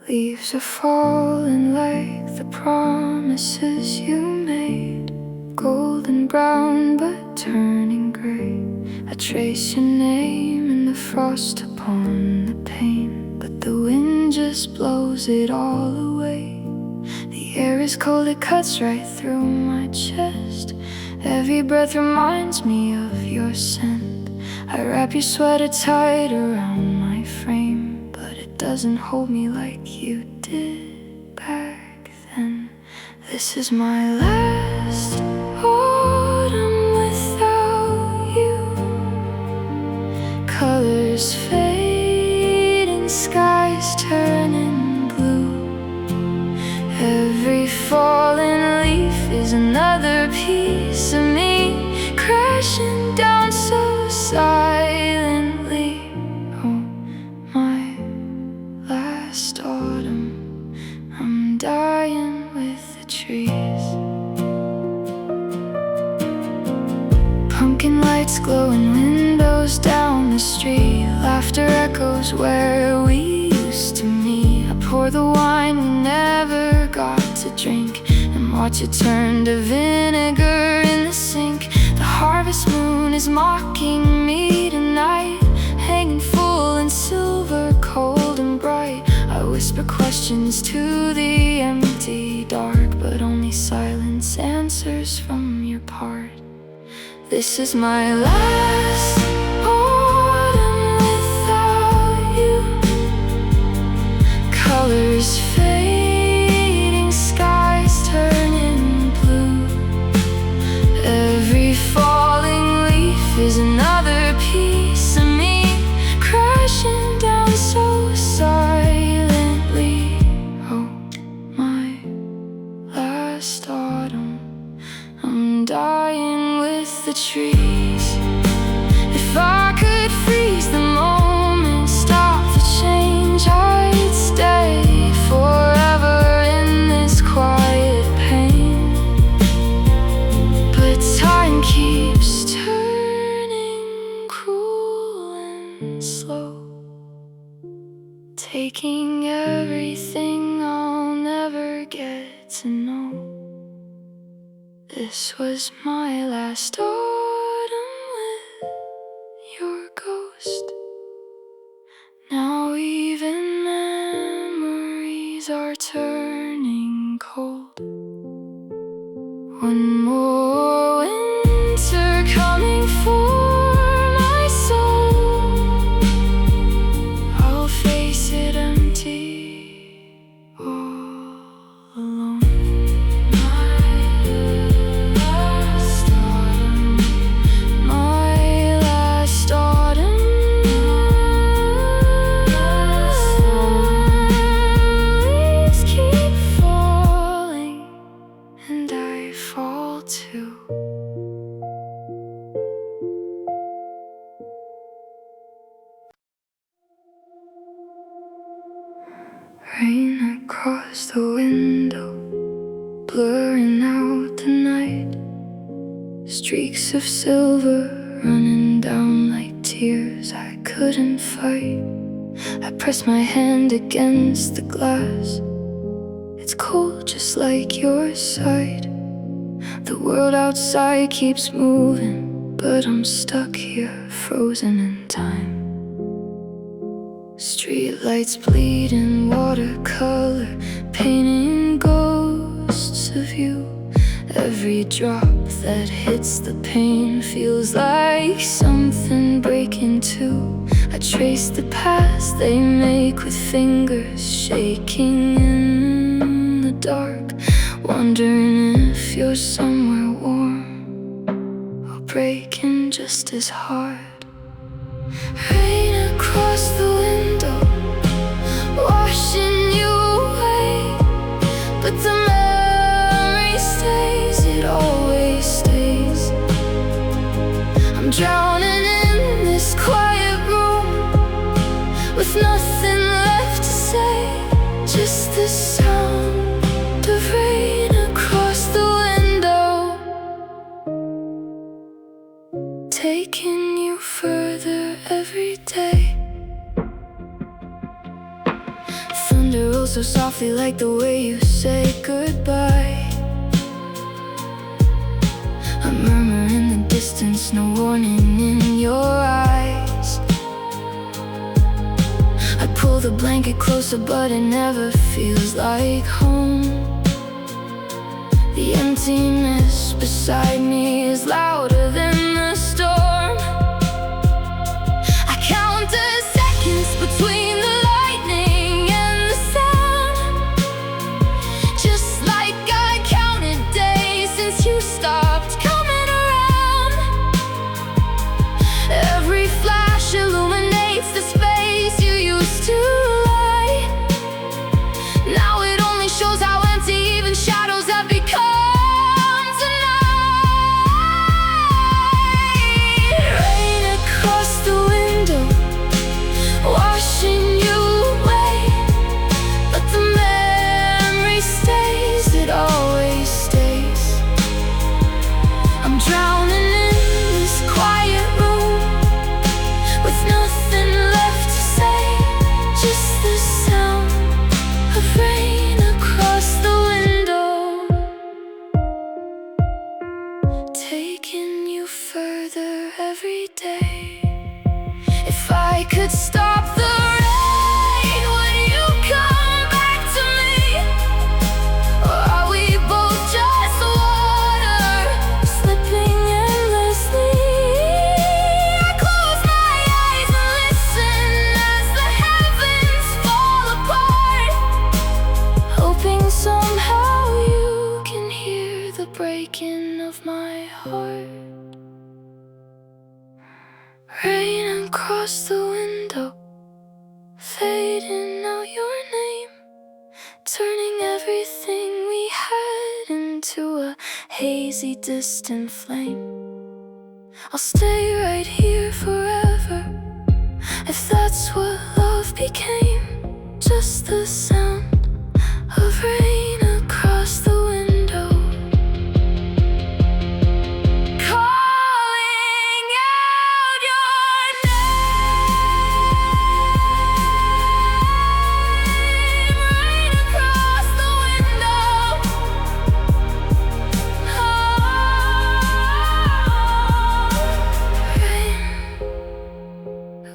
Leaves are falling like the promises you made, golden brown but turning gray. I trace your name in the frost upon the pane, but the wind just blows it all away. The air is cold, it cuts right through my chest. Every breath reminds me of your scent. I wrap your sweater tight around my frame, but it doesn't hold me like you did back then. This is my last autumn without you. Colors fading, skies turning blue. Every fallen leaf is another piece of me, crashing down so silently. Oh, my last autumn, I'm dying with the trees. Pumpkin lights glow in windows down the street. Laughter echoes where we used to meet. I pour the wine we never got to drink, and watch it turn to vinegar in the sink. The harvest moon is mocking me tonight, hanging full in silver, cold and bright. I whisper questions to the empty dark, but only silence answers from your part. This is my last autumn without you. Colors fading, skies turning blue. Every falling leaf is another piece of me, crashing down so silently. Oh, my last autumn, I'm dying with the trees. If I could freeze the moment, stop the change, I'd stay forever in this quiet pain. But time keeps turning cruel and slow, taking everything I'll never get to know. This was my last autumn with your ghost. Now even memories are turning cold. One more winter coming for my soul. I'll face it empty, all alone. Rain across the window, blurring out the night. Streaks of silver running down like tears I couldn't fight. I press my hand against the glass. It's cold just like your side. The world outside keeps moving, but I'm stuck here, frozen in time. Street lights bleed in watercolor, painting ghosts of you. Every drop that hits the pane feels like something breaking too. I trace the paths they make with fingers shaking in the dark, wondering if you're somewhere warm or breaking just as hard. Rain across the window, washing you away, but the memory stays, it always stays. I'm drowning in this quiet room, with nothing left to say, just the sound of rain across the window, taking you thunder, oh so softly, like the way you say goodbye. A murmur in the distance, no warning in your eyes. I pull the blanket closer, but it never feels like home. The emptiness beside me is louder than the storm. I count the seconds between the lightning and the sound, just like I counted days since you stopped coming around. Every flash illuminates the space you used to light. Now it only shows how empty even shadows have become. Taking you further every day. If I could stop the rain, would you come back to me? Or are we both just water, slipping endlessly? I close my eyes and listen as the heavens fall apart, hoping somehow you can hear the breaking of my heart. Rain across the window, fading out your name, turning everything we had into a hazy, distant flame. I'll stay right here forever, if that's what love became. Just the sound of rain across the window.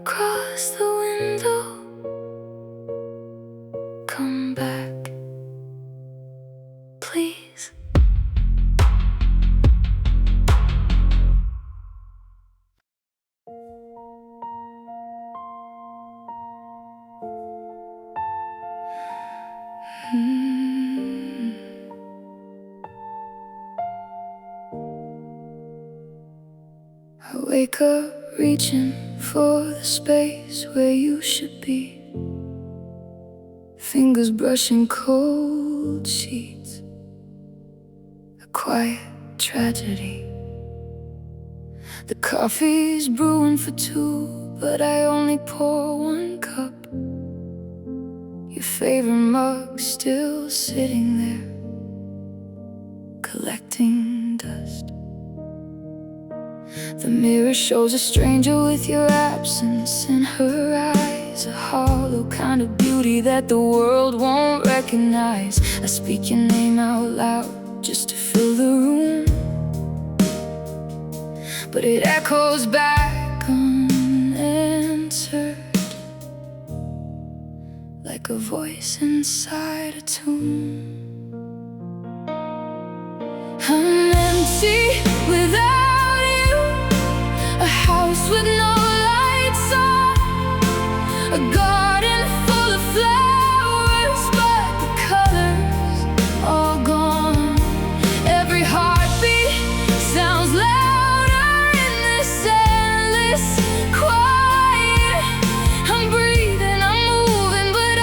Across the window, come back, please. I wake up reaching for the space where you should be. Fingers brushing cold sheets, a quiet tragedy. The coffee's brewing for two, but I only pour one cup. Your favorite mug still sitting there, collecting dust. The mirror shows a stranger with your absence in her eyes, a hollow kind of beauty that the world won't recognize. I speak your name out loud just to fill the room, but it echoes back unanswered, like a voice inside a tomb. I'm empty without you, a house with no lights on, a garden full of flowers, but the colors all gone. Every heartbeat sounds louder in this endless quiet. I'm breathing, I'm moving, but I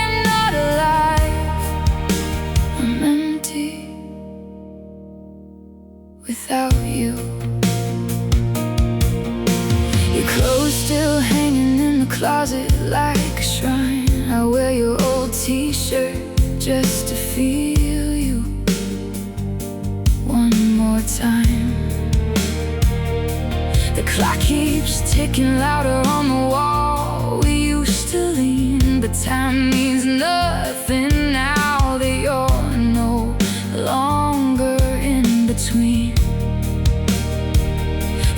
am not alive. I'm empty without you. Your clothes still hanging in the closet like a shrine. I wear your old t-shirt just to feel you one more time. The clock keeps ticking louder on the wall. We used to lean but time means nothing now that you're no longer in between.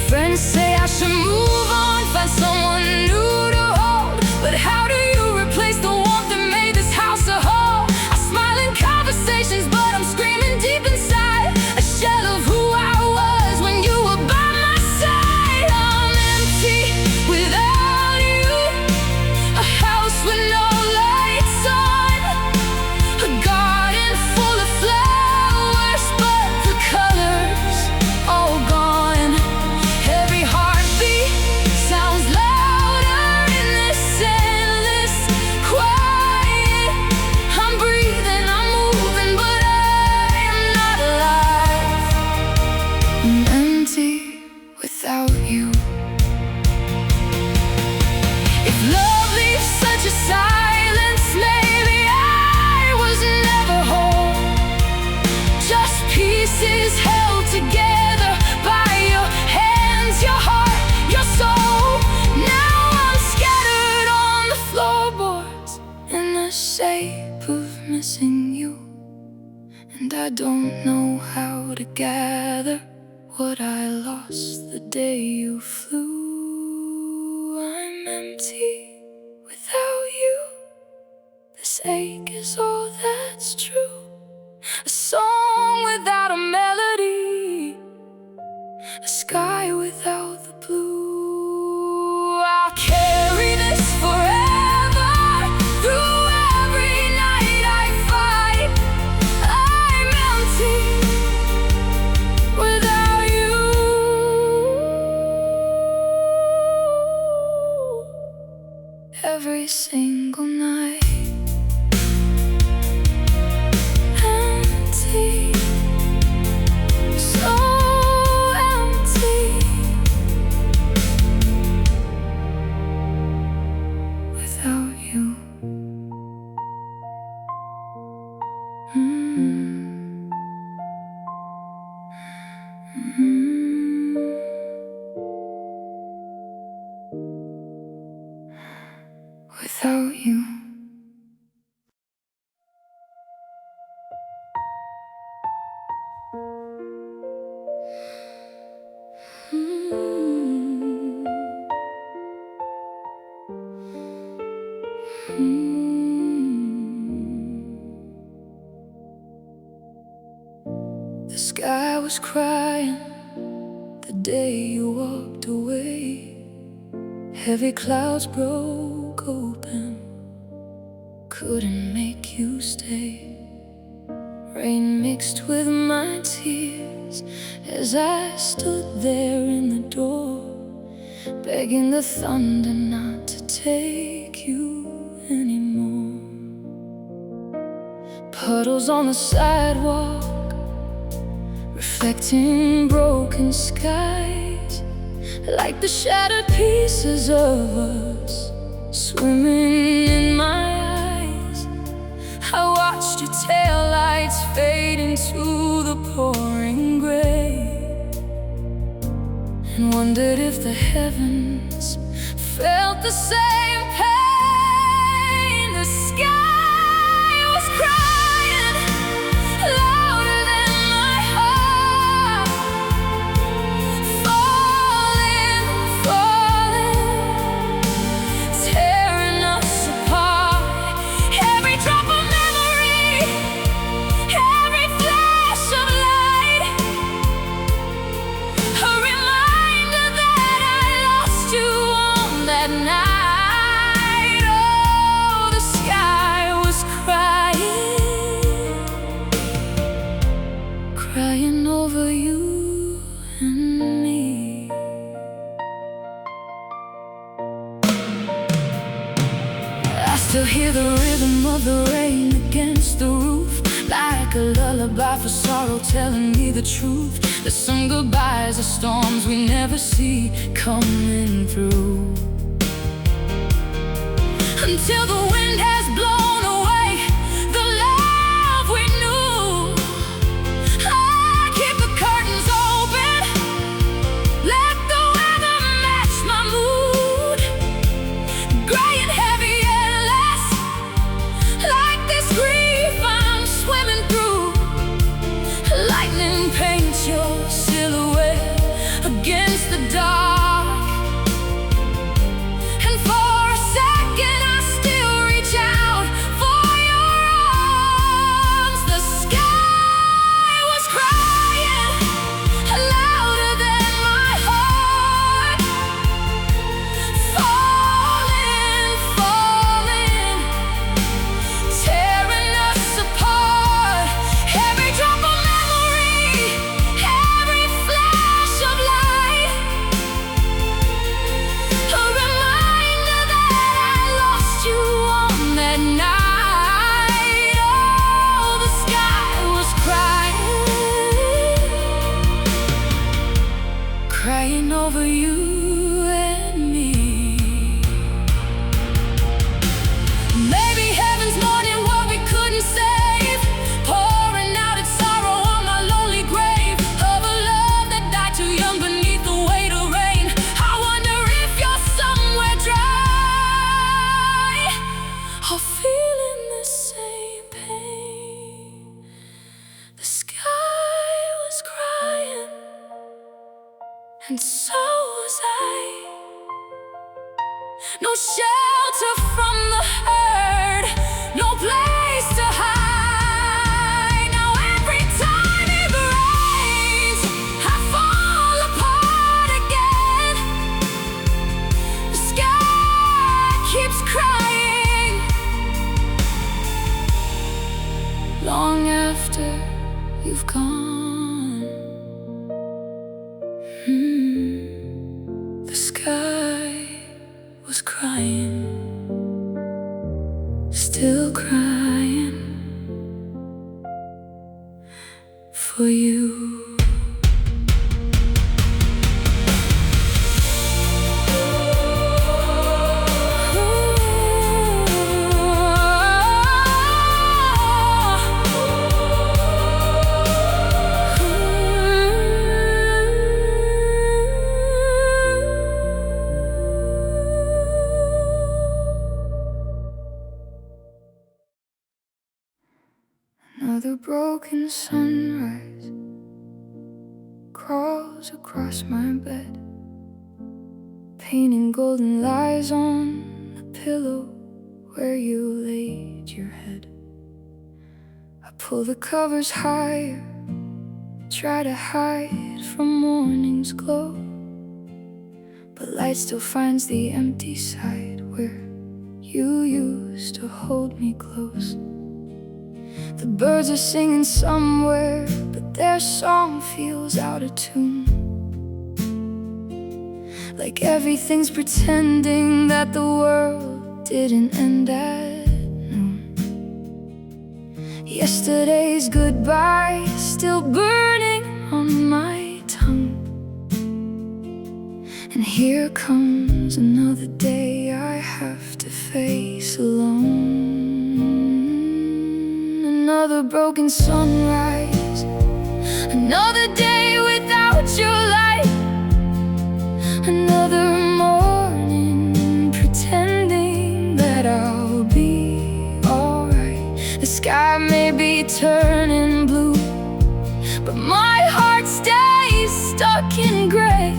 Friends say I should move on, find someone new to hold, but how do you replace the warmth that made this house a home? I smile in conversations, but I'm screaming deep inside, a shell of who I was when you were by my side. I'm empty without you, a house with no lights on, a garden full of flowers, but the colors all gone. Every heartbeat sounds louder in this endless quiet. I'm breathing, I'm moving, but I am not alive. I'm empty without you. If love leaves such a silence, maybe I was never whole, just pieces held together by your hands, your heart, your soul. Now I'm scattered on the floorboards in the shape of missing you, and I don't know how to gather what I lost the day you flew. I'm empty without you. This ache is all that's true. A song without a melody, a sky without the blue. I'll carry this forever, through every night I fight. I'm empty without you. Every single night, empty, so empty without you. Mm. Mm. Without you. The sky was crying the day you walked away. Heavy clouds broke open, couldn't make you stay. Rain mixed with my tears as I stood there in the door, begging the thunder not to take you anymore. Puddles on the sidewalk, reflecting broken skies, like the shattered pieces of us swimming in my eyes. I watched your taillights fade into the pouring gray, and wondered if the heavens felt the same pain. The sky was crying louder than my heart, falling, falling, tearing us apart. Every drop of memory, every flash of light, a reminder that I lost you on that night. Oh, the sky was crying, crying over you and me. I still hear the rhythm of the rain against the roof, like a lullaby for sorrow telling me the truth. That some goodbyes are storms we never see coming through, until the wind has blown away the love we knew. I keep the curtains open, let the weather match my mood. Gray and heavy, endless, and so was I. No shelter from the herd, no place to hide. Now every time it rains, I fall apart again. The sky keeps crying long after you've gone. The sky was crying, still crying for you. Another broken sunrise crawls across my bed, painting golden lies on the pillow where you laid your head. I pull the covers higher, try to hide from morning's glow, but light still finds the empty side where you used to hold me close. The birds are singing somewhere, but their song feels out of tune, like everything's pretending that the world didn't end at noon. Yesterday's goodbye still burning on my tongue, and here comes another day I have to face alone. Another broken sunrise, another day without your light, another morning pretending that I'll be alright. The sky may be turning blue, but my heart stays stuck in gray.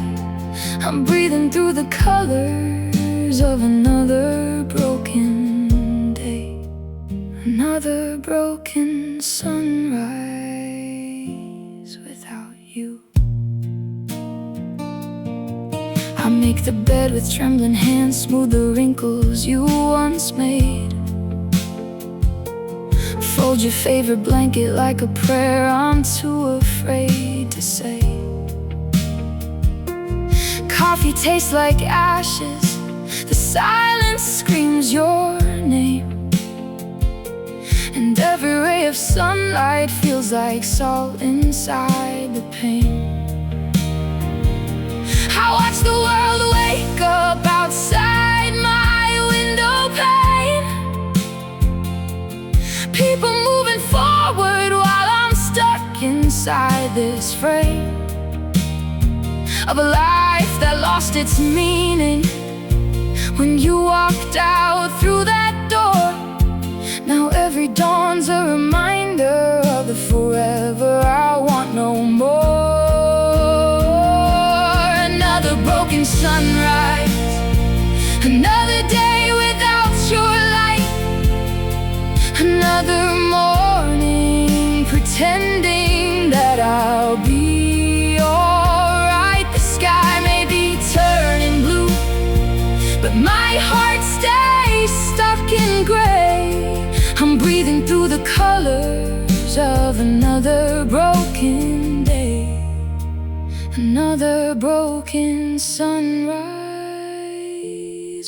I'm breathing through the colors of another broken day. Another broken sunrise without you. I make the bed with trembling hands, smooth the wrinkles you once made. Fold your favorite blanket like a prayer I'm too afraid to say. Coffee tastes like ashes, the silence screams your name, and every ray of sunlight feels like salt inside the pain. I watch the world wake up outside my window pane, people moving forward while I'm stuck inside this frame of a life that lost its meaning when you walked out through that door. Now every dawn's a reminder of the forever I want no more. Another broken sunrise, another day without your light, another morning pretending that I'll be alright. The sky may be turning blue, but my heart stays stuck in gray. I'm breathing through the colors of another broken day. Another broken sunrise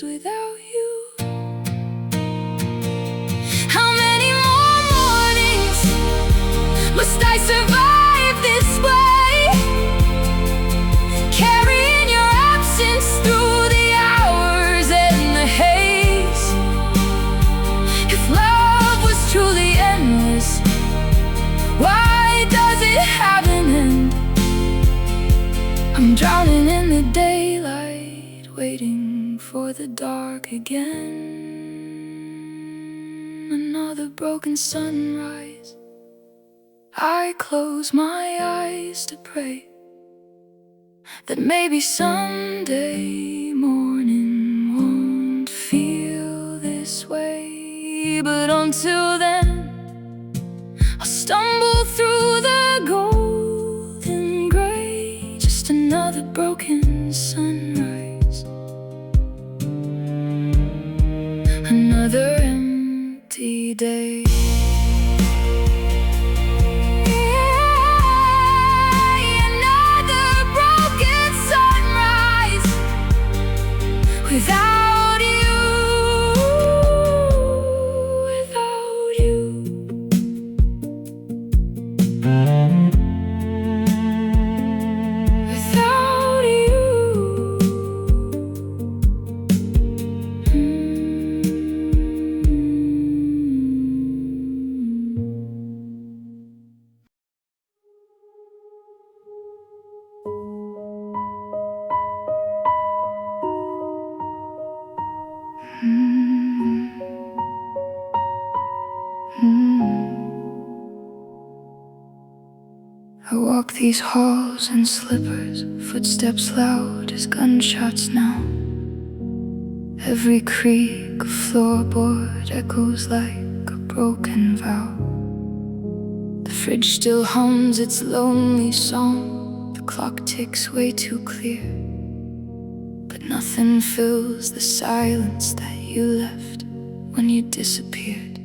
without you. How many more mornings must I survive this way, carrying your absence through the hours and the haze? If love was truly endless, why does it have an end? I'm drowning in the daylight, waiting for the dark again. Another broken sunrise, I close my eyes to pray, that maybe Sunday morning won't feel this way. But until then, I'll stumble through the golden gray, just another broken sunrise, another empty day. Without you, without you. Without you. I walk these halls in slippers, footsteps loud as gunshots now. Every creak of floorboard echoes like a broken vow. The fridge still hums its lonely song, the clock ticks way too clear. But nothing fills the silence that you left when you disappeared.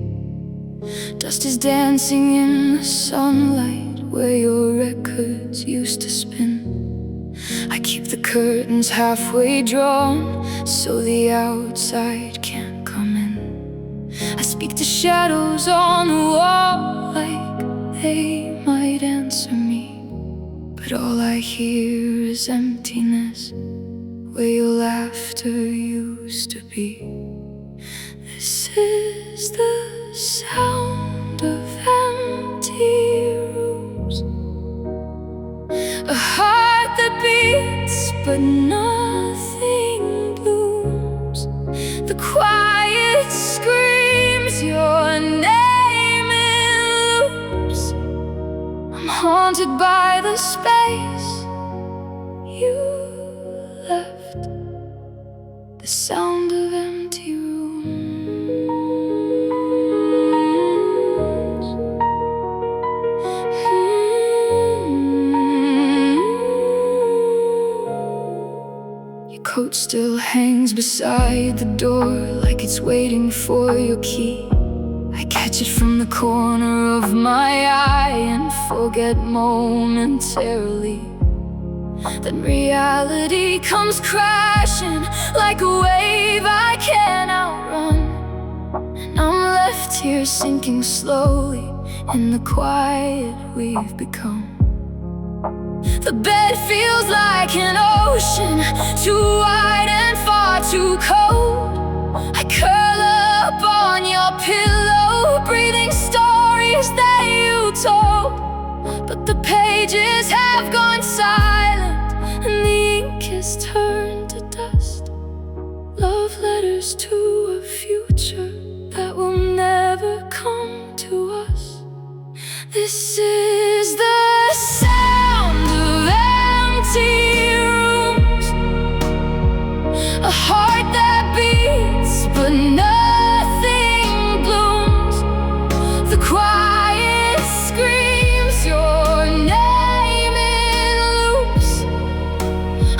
Dust is dancing in the sunlight where your records used to spin. I keep the curtains halfway drawn so the outside can't come in. I speak to shadows on the wall like they might answer me, but all I hear is emptiness where your laughter used to be. This is the sound of empty rooms, a heart that beats but nothing blooms. The quiet screams your name in loops. I'm haunted by the space you left, the sound of empty rooms. Your coat still hangs beside the door like it's waiting for your key. I catch it from the corner of my eye and forget momentarily. Then reality comes crashing like a wave I can't outrun, and I'm left here sinking slowly in the quiet we've become. The bed feels like an ocean, too wide and far too cold. I curl up on your pillow, breathing stories that you told. But the pages have gone silent and the ink has turned to dust. Love letters to a future that will never come to us. This is the sound of empty rooms, a heart that beats but nothing blooms. The quiet screams your name in loops.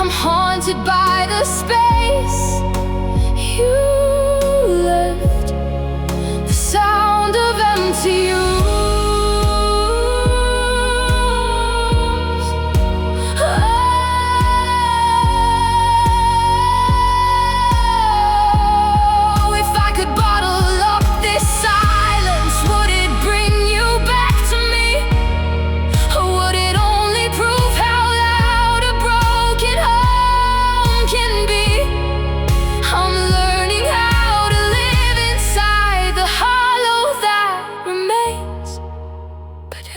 I'm haunted by the space you left, the sound of empty rooms.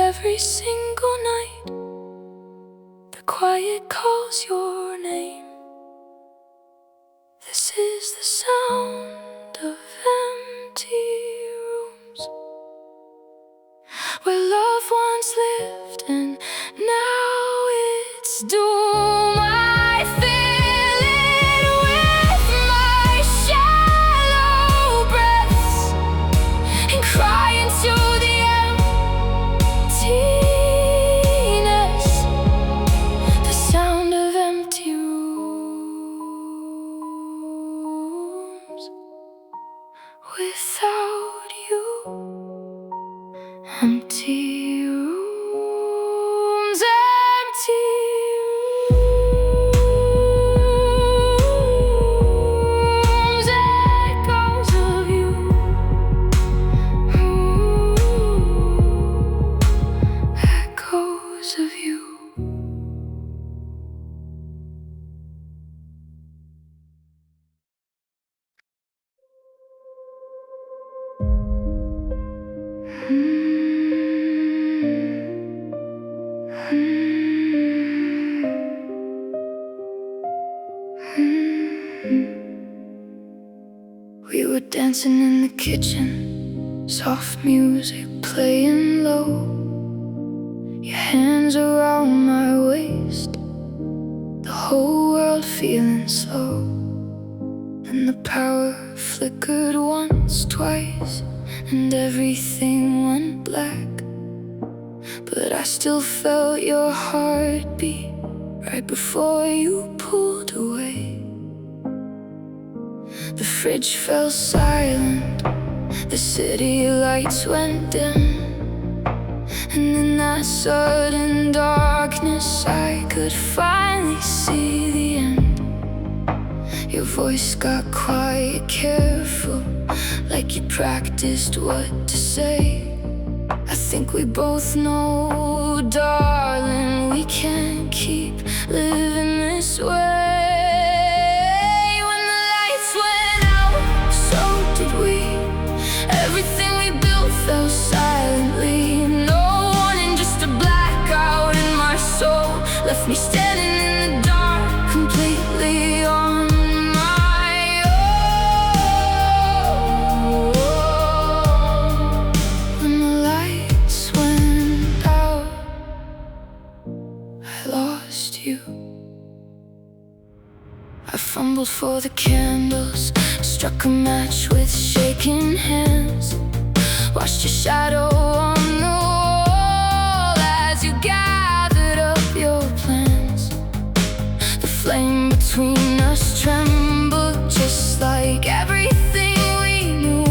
Every single night, the quiet calls your name. This is the sound of empty rooms, where love once lived and now it's doom. Empty rooms, empty rooms, echoes of you. Echoes of you. We were dancing in the kitchen, soft music playing low. Your hands around my waist, the whole world feeling slow. And the power flickered once, twice, and everything went black. But I still felt your heartbeat right before you pulled away. The fridge fell silent, the city lights went dim, and in that sudden darkness I could finally see the end. Your voice got quiet, careful, like you practiced what to say. I think we both know, darling, we can't keep living this way. When the lights went out, so did we. Everything we built fell silently. No warning, just a blackout in my soul left me standing in the dark, completely on my own. When the lights went out, I lost you. I fumbled for the candles, struck a match with shaking hands, watched your shadow on the wall as you gathered up your plans. The flame between us trembled just like everything we knew.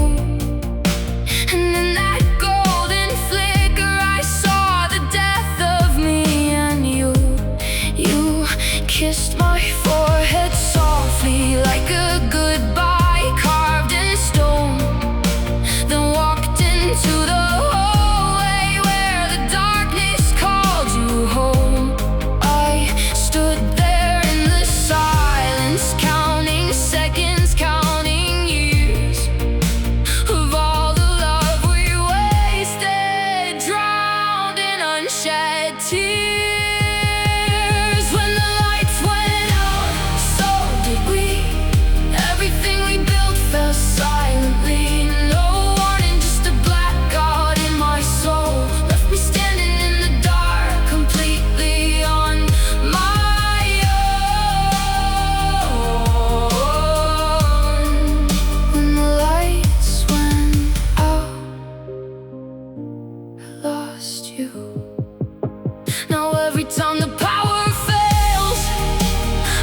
And in that golden flicker I saw the death of me and you. You kissed my forehead softly like a goodbye carved in stone, then walked into the hallway where the darkness called you home. I stood there in the silence, counting seconds, counting years of all the love we wasted, drowned in unshed tears. When the lights went out, so did we. Everything we built fell silently. No warning, just a blackout in my soul left me standing in the dark, completely on my own. When the lights went out, I lost you. Now every time the power fails,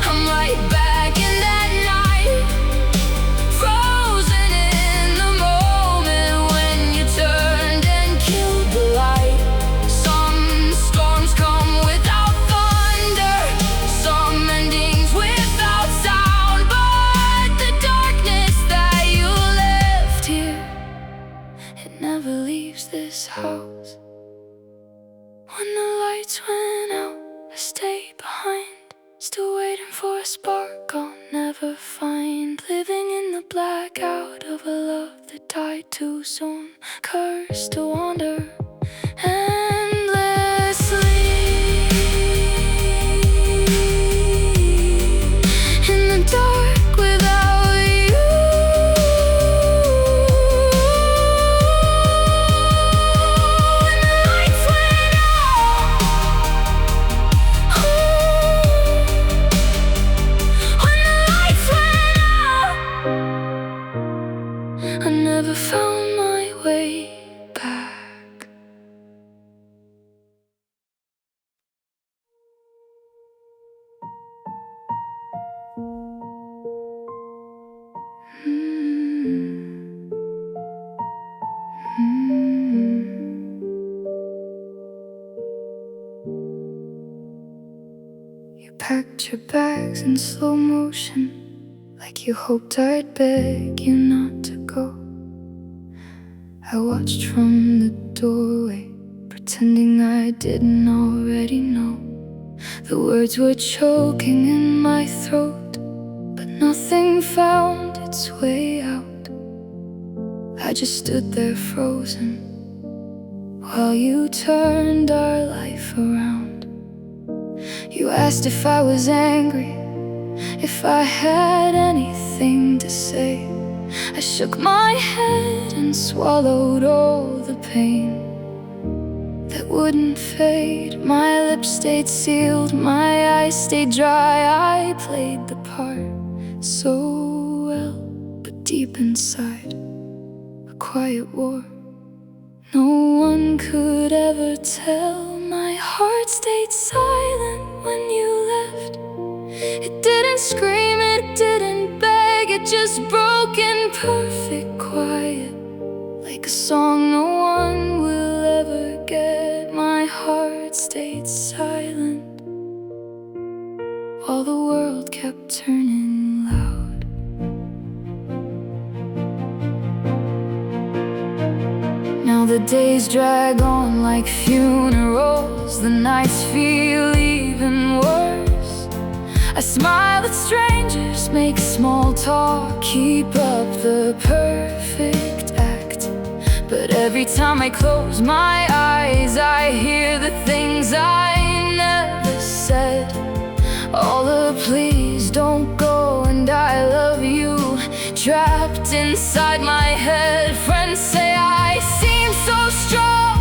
I'm right back in that night, frozen in the moment when you turned and killed the light. Some storms come without thunder, some endings without sound, but the darkness that you left here, it never leaves this house. When the lights went out, I stayed behind, still waiting for a spark I'll never find. Living in the blackout of a love that died too soon, cursed to wander endlessly in the dark without you. When the lights went out, when the lights went out, I never found my way back. packed your bags in slow motion, like you hoped I'd beg you not to go. I watched from the doorway, pretending I didn't already know. The words were choking in my throat, but nothing found its way out. I just stood there frozen, while you turned our life around. You asked if I was angry, if I had anything to say. I shook my head and swallowed all the pain that wouldn't fade. My lips stayed sealed, my eyes stayed dry. I played the part so well, but deep inside, a quiet war no one could ever tell. My heart stayed silent when you left. It didn't scream, it didn't beg, it just broke in perfect quiet, like a song no one will ever get. My heart stayed silent while the world kept turning loud. Now the days drag on like funerals, the nights feel even worse. I smile at strangers, make small talk, keep up the perfect act. But every time I close my eyes, I hear the things I never said. All the please don't go and I love you trapped inside my head. Friends say I seem so strong,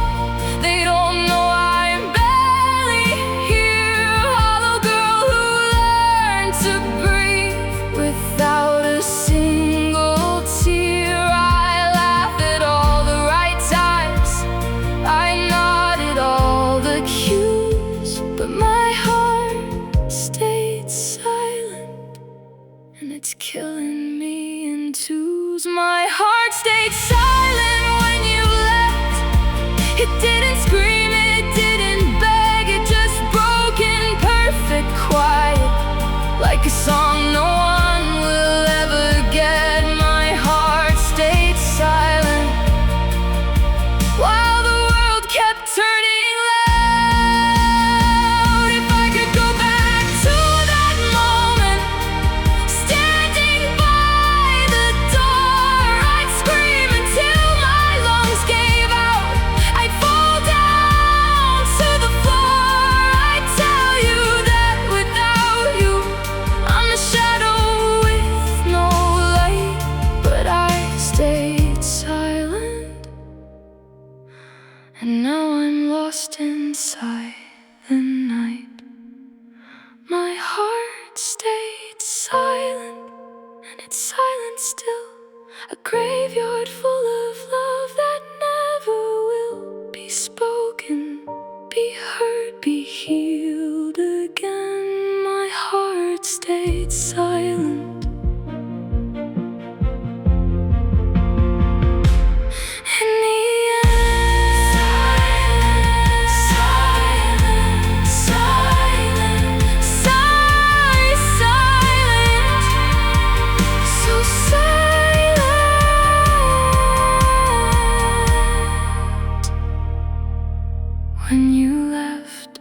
they don't know I'm barely here. Hollow girl who learned to breathe without a single tear. I laughed at all the right times, I nodded all the cues, but my heart stayed silent, and it's killing me in twos. My heart stayed silent when you left. It didn't scream, it didn't beg, it just broke in perfect quiet, like a song no one will ever get. My heart stayed silent while the world kept turning loud. If I could go back to that moment, standing by the door, I'd scream until my lungs gave out. I'd fall down to the floor. I'd tell you that without you, I'm a shadow with no light. But I stayed silent, and now I'm lost inside the night. My heart stayed silent, and it's silent still. A graveyard full of love that never will be spoken, be heard, be healed again. My heart stayed silent. In the end, silent, silent, silent, silent, so silent when you left.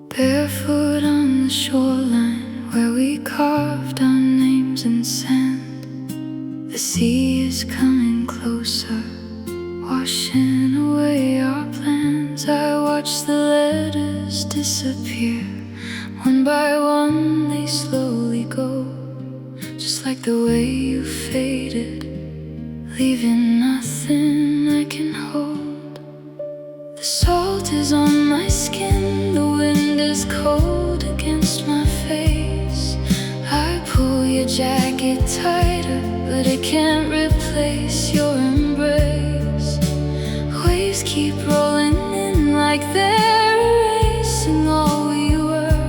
Barefoot on the shoreline where we carved our names in sand. The sea is coming closer, washing away our plans. I watch the letters disappear, one by one they slowly go, just like the way you faded, leaving nothing I can hold. The salt is on my skin, the wind is cold against my face. I pull your jacket tighter, but it can't replace your embrace. Waves keep rolling in like they're erasing all we were,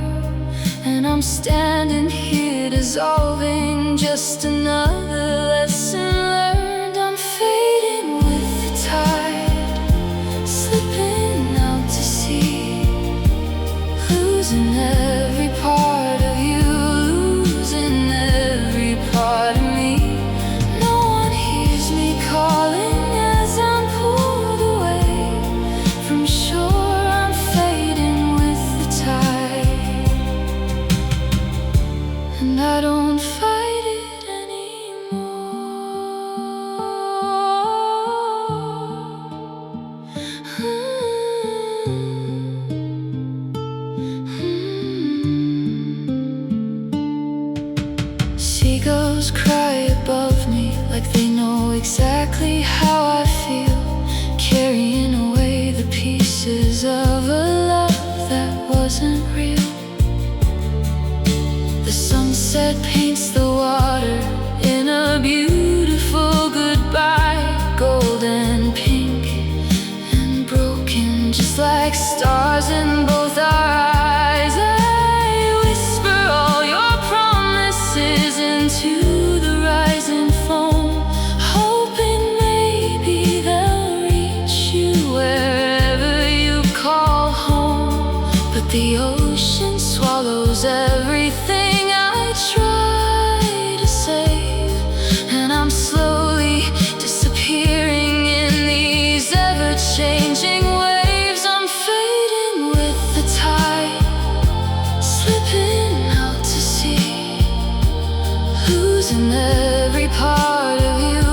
and I'm standing here dissolving, just another lesson learned. I'm fading with the tide, slipping out to sea, losing every part of you, losing every part of me. No one hears me calling as I'm pulled away from shore. I'm fading with the tide, and I don't fight it anymore. Seagulls cry above me like they know exactly how I feel, carrying away the pieces of a love that wasn't real. The sunset paints the water in a beautiful goodbye, golden, pink, and broken, just like stars in both our eyes. I whisper all your promises into the rising foam, hoping maybe they'll reach you wherever you call home. But the ocean swallows everything I try to save, and I'm slowly disappearing in these ever-changing waves. I'm fading with the tide, slipping out to sea, losing every part of you,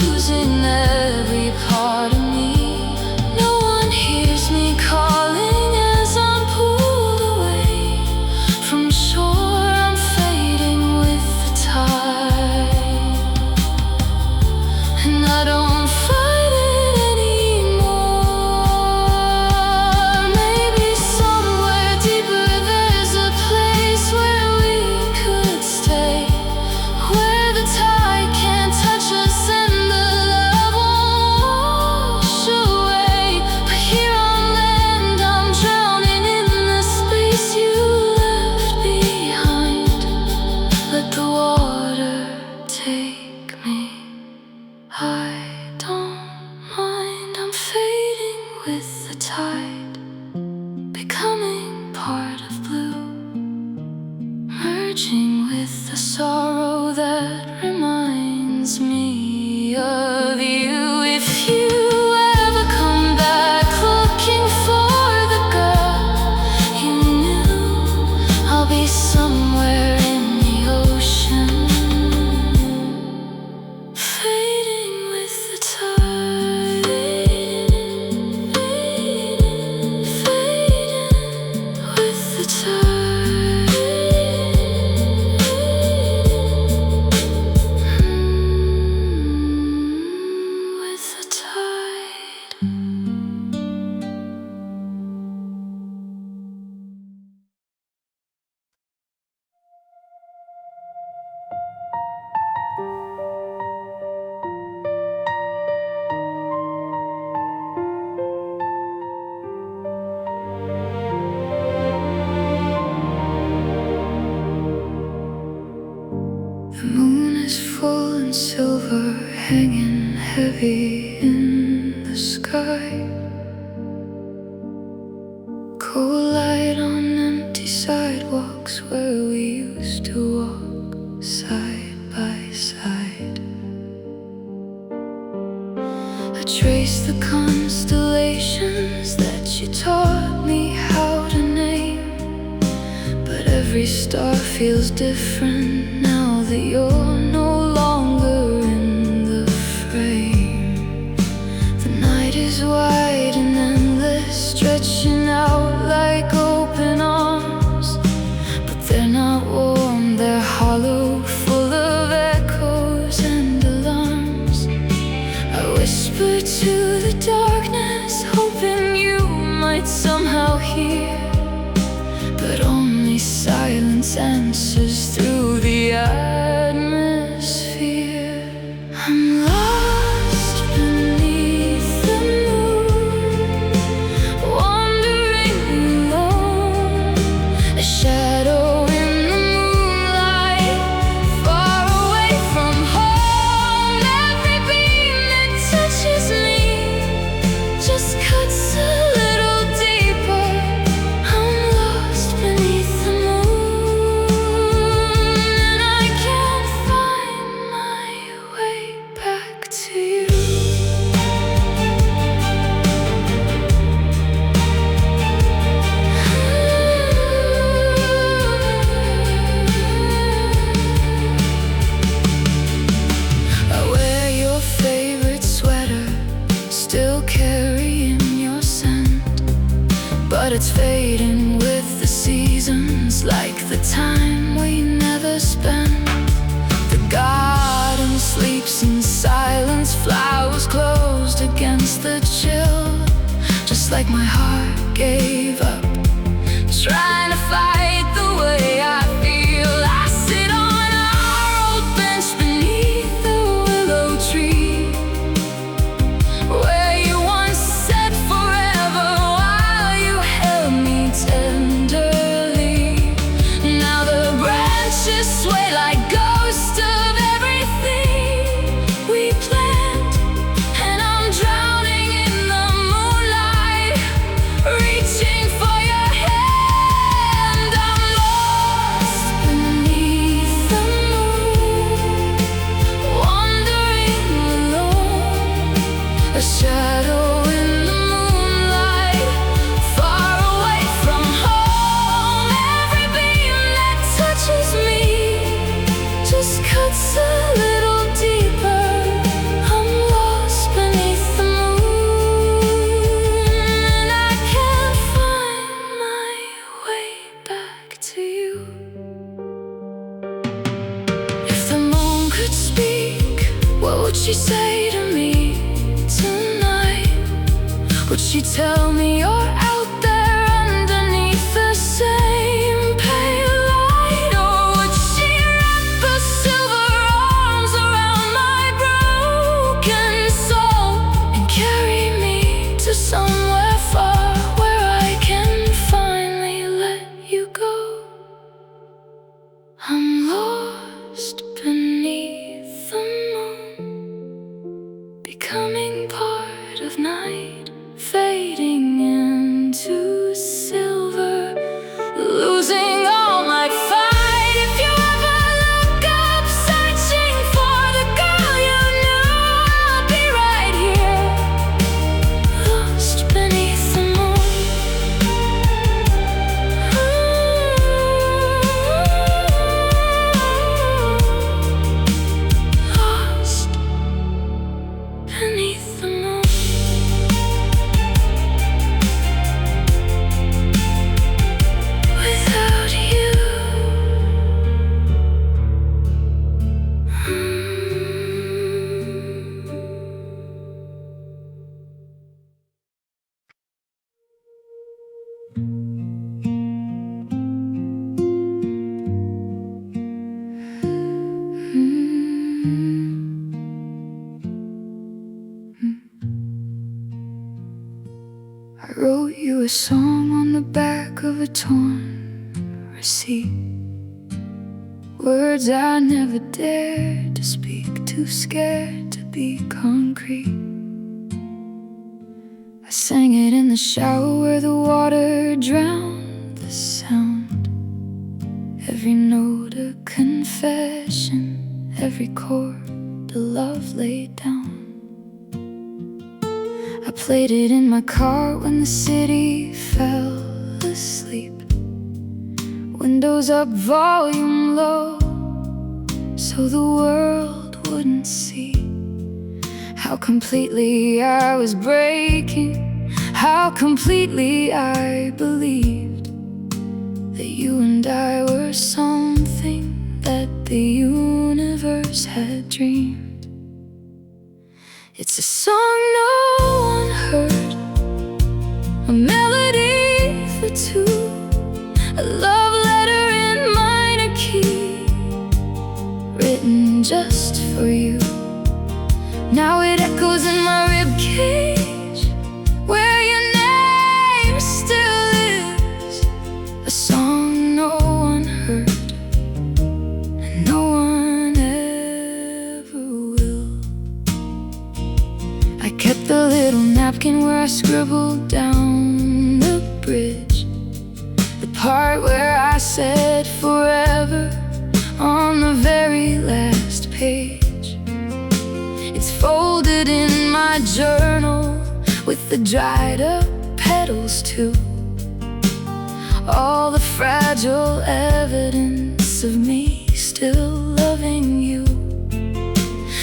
losing every part of me. No one hears me calling as I'm pulled away from shore. I'm fading with the tide, and I don't fight it anymore. Maybe somewhere deeper there's a place where we could stay, where the tide can't touch us and the love won't wash away. But here on land I'm drowning in the space you left behind. Let the water take me, I don't mind. I'm fading with the tide, becoming part of blue, merging with the sorrow that reminds me of you. If you ever come back looking for the girl you knew, I'll be somewhere in the ocean, fading with the tide, fading with the tide, with the tide. The moon is full and silver, hanging heavy in the sky. Cold light on empty sidewalks where we used to walk side by side. I trace the constellations that you taught me how to name, but every star feels different now that you're no longer in the frame. The night is wide and endless, stretching out like open arms, but they're not warm, they're hollow, full of echoes and alarms. I whisper to the darkness, hoping you might somehow hear, but only silence answers through the atmosphere. I'm lost beneath the moon, wandering alone, a shadow in but it's fading with the seasons, like the time we never spent. The garden sleeps in silence, flowers closed against the chill, just like my heart gave up, trying to fight the way I feel. I sit on our old bench beneath the willow tree, where you once said forever while you held me tenderly. Now the branches sway like ghosts of everything we planned, and I'm drowning in the moonlight, reaching for your hand. I'm lost beneath the moon, wandering alone, a shadow in the moonlight, far away from home. Every beam that touches me just cuts a little deeper. I'm lost beneath the moon, and I can't find my way back to you. If the moon could speak, what would she say to me tonight? Would she tell me you're out there underneath the same pale light? Or would she wrap her silver arms around my broken soul and carry me to somewhere far, where I can finally let you go? I'm lost beneath the moon, becoming part of night, fading into silver, losing all my fight. If you ever look up searching for the girl you knew, I'll be right here, lost beneath the moon. Lost beneath the moon. Without you, I wrote you a song on the back of a torn receipt, words I never dared to speak, too scared to be concrete. I sang it in the shower where the water drowned the sound, every note a confession, every chord a love laid down. I played it in my car when the city fell asleep, windows up, volume low, so the world wouldn't see how completely I was breaking, how completely I believed that you and I were something that the universe had dreamed. It's a song no one heard, a melody for two, a love letter in minor key, written just for you. Now it echoes in my ribcage, where your name still is, a song no one heard, and no one ever will. I kept the little napkin where I scribbled down the bridge, the part where I said forever on the very last page. It's folded in my journal with the dried up petals too, all the fragile evidence of me still loving you.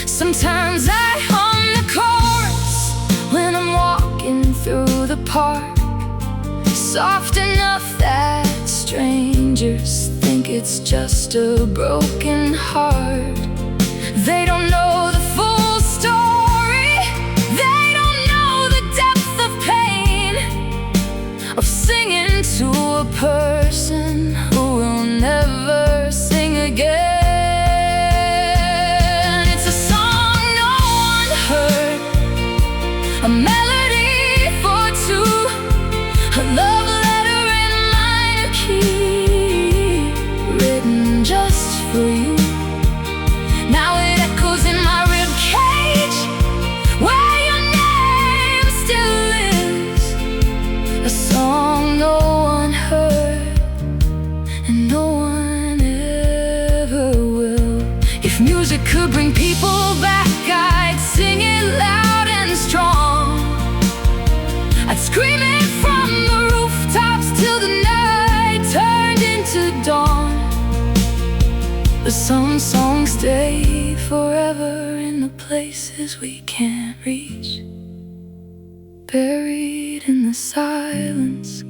Sometimes I hum the chorus when I'm walking through the park, soft enough that strangers think it's just a broken heart. They don't know the full story. They don't know the depth of pain of singing to a person who will never sing again. It's a song no one heard, a melody for two, a love letter in minor key, written just for you. Now it echoes in my rib cage, where your name still lives. A song no one heard, and no one ever will. If music could bring people back, I'd sing it loud and strong. I'd scream it from the rooftops till the night turned into dawn. But some songs stay forever in the places we can't reach, buried in the silence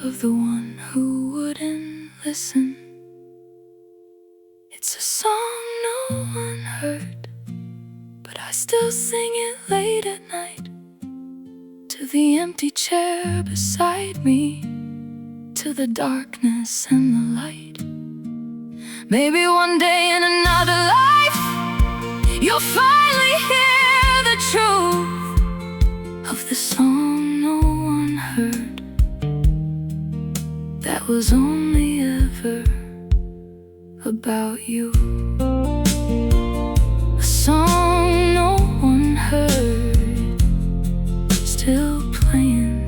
of the one who wouldn't listen. It's a song no one heard, but I still sing it late at night, to the empty chair beside me, to the darkness and the light. Maybe one day in another life, you'll finally hear the truth of the song no one heard, that was only ever about you. A song no one heard, still playing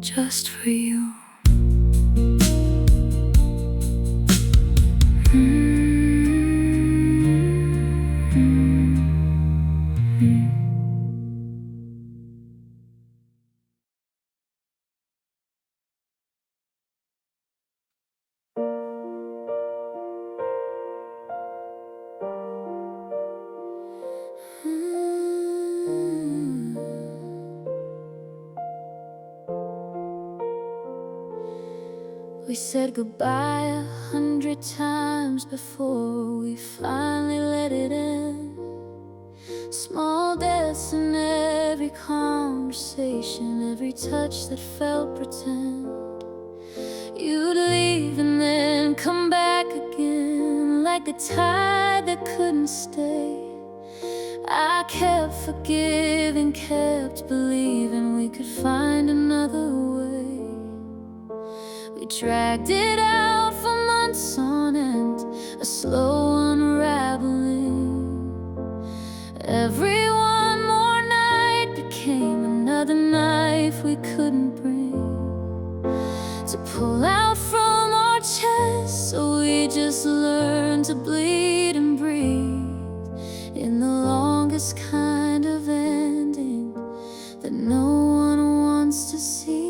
just for you. We said goodbye 100 times before we finally let it in. Small deaths in every conversation, every touch that felt pretend. You'd leave and then come back again, like a tide that couldn't stay. I kept forgiving, kept believing we could find another way. We dragged it out for months on end, a slow unraveling. Every one more night became another knife we couldn't bring to pull out from our chests, so we just learned to bleed and breathe in the longest kind of ending that no one wants to see.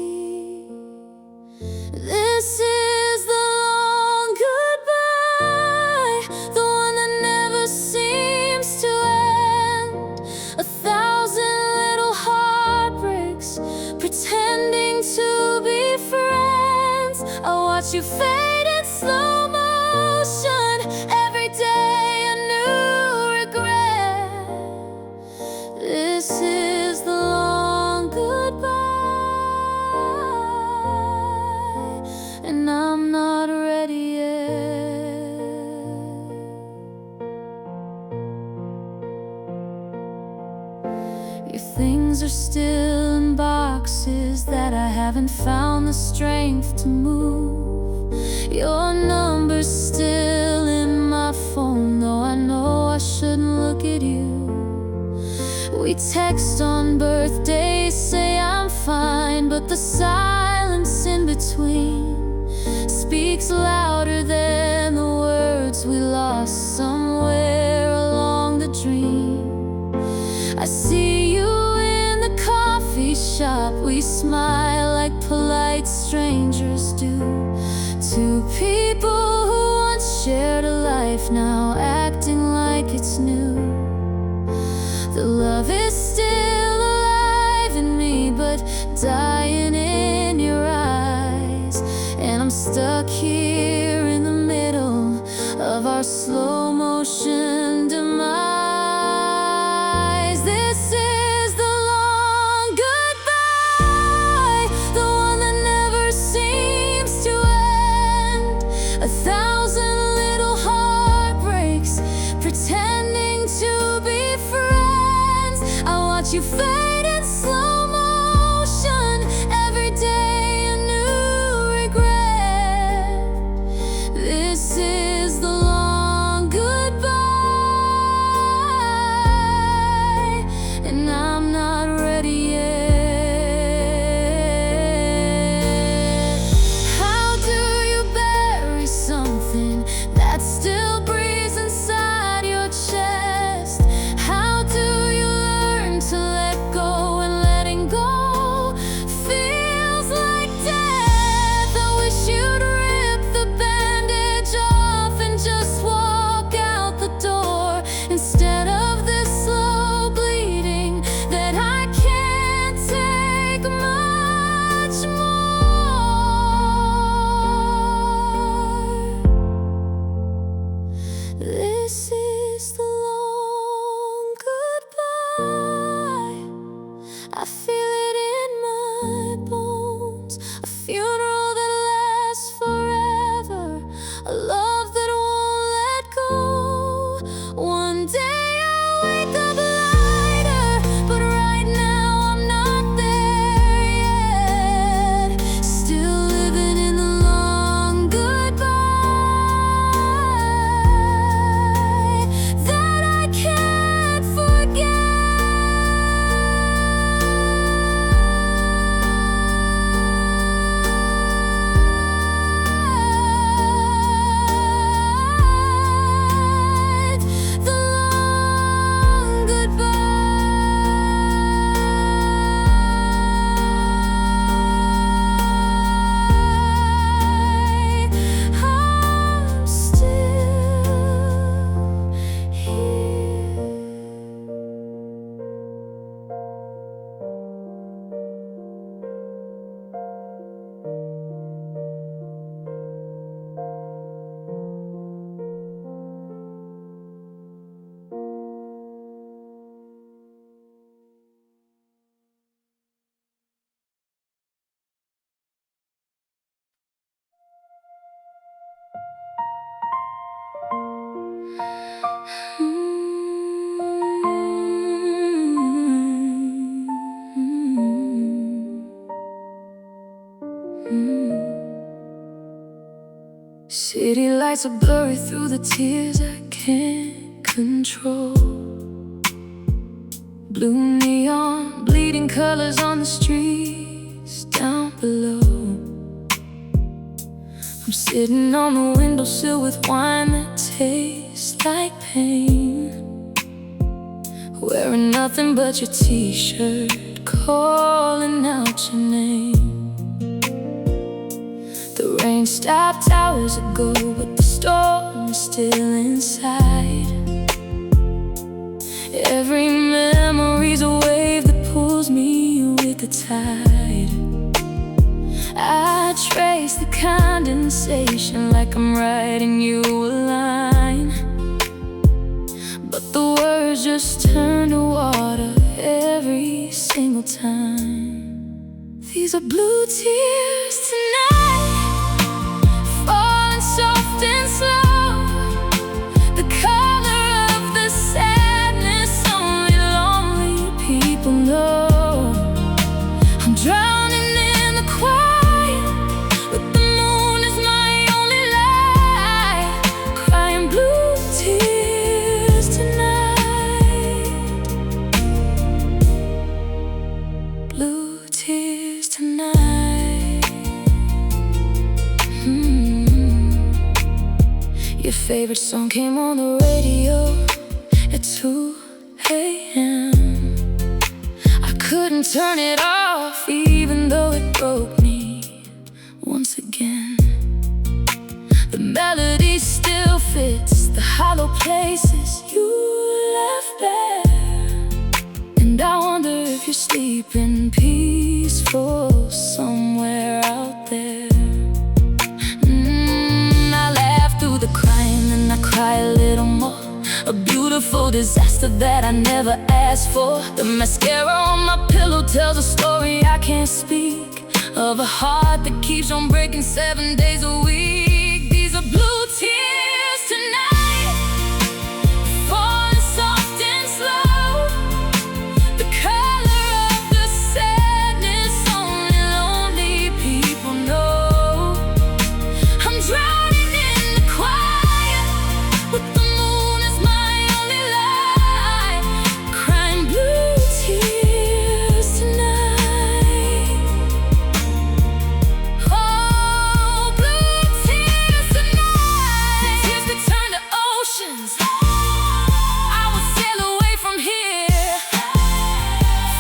This is the long goodbye, the one that never seems to end. 1,000 little heartbreaks, pretending to be friends. I watch you fade in slow motion, every day a new regret. This is the long goodbye, and I'm not ready yet. Your things are still in boxes that I haven't found the strength to move. Your number's still in my phone, though I know I shouldn't look at you. We text on birthdays, say I'm fine, but the silence in between speaks louder than the words we lost somewhere along the dream. I see you in the coffee shop, we smile like polite strangers do. Two people who once shared a life, now acting like it's new. The love is still alive in me, but dying stuck here in the middle of our slow motion demise. This is the long goodbye, the one that never seems to end. 1,000 little heartbreaks, pretending to be friends. I watch you fade in slow motion, every day a new regret. This is the long goodbye, and I'm not ready yet. How do you bury something that still breathes inside your chest? How do you learn to let go when letting go feels like death? I wish you'd rip the bandage off and just walk out the door, instead of this slow bleeding that I can't take much more. This is the long goodbye. I feel it in my bones, a funeral that lasts forever, a love that won't let go. One day I'll wake up lighter, but right now I'm not there yet. Still living in the long goodbye that I can't forget. The long goodbye. I'm still here. City lights are blurry through the tears I can't control. Blue neon, bleeding colors on the streets down below. I'm sitting on the windowsill with wine that tastes like pain, wearing nothing but your t-shirt, calling out your name. The rain stopped hours ago, but the storm is still inside. Every memory's a wave that pulls me with the tide. I trace the condensation like I'm writing you a line, but the words just turn to water every single time. These are blue tears tonight, falling soft and slow. The color of the sadness only lonely people know. I'm drowning in the quiet, but the moon is my only light. Crying blue tears tonight, blue tears tonight. Your favorite song came on the radio at 2 a.m. I couldn't turn it off, even though it broke me once again. The melody still fits the hollow places you left bare, and I wonder if you're sleeping peaceful somewhere out there. disaster that I never asked for. The mascara on my pillow tells a story I can't speak, of a heart that keeps on breaking 7 days a week. These are blue tears tonight, falling soft and slow. The color of the sadness only lonely people know. I'm drowning in the quiet with the moon as my only light, crying blue tears tonight. Oh, blue tears tonight. Tears that turn to oceans. I will sail away from here,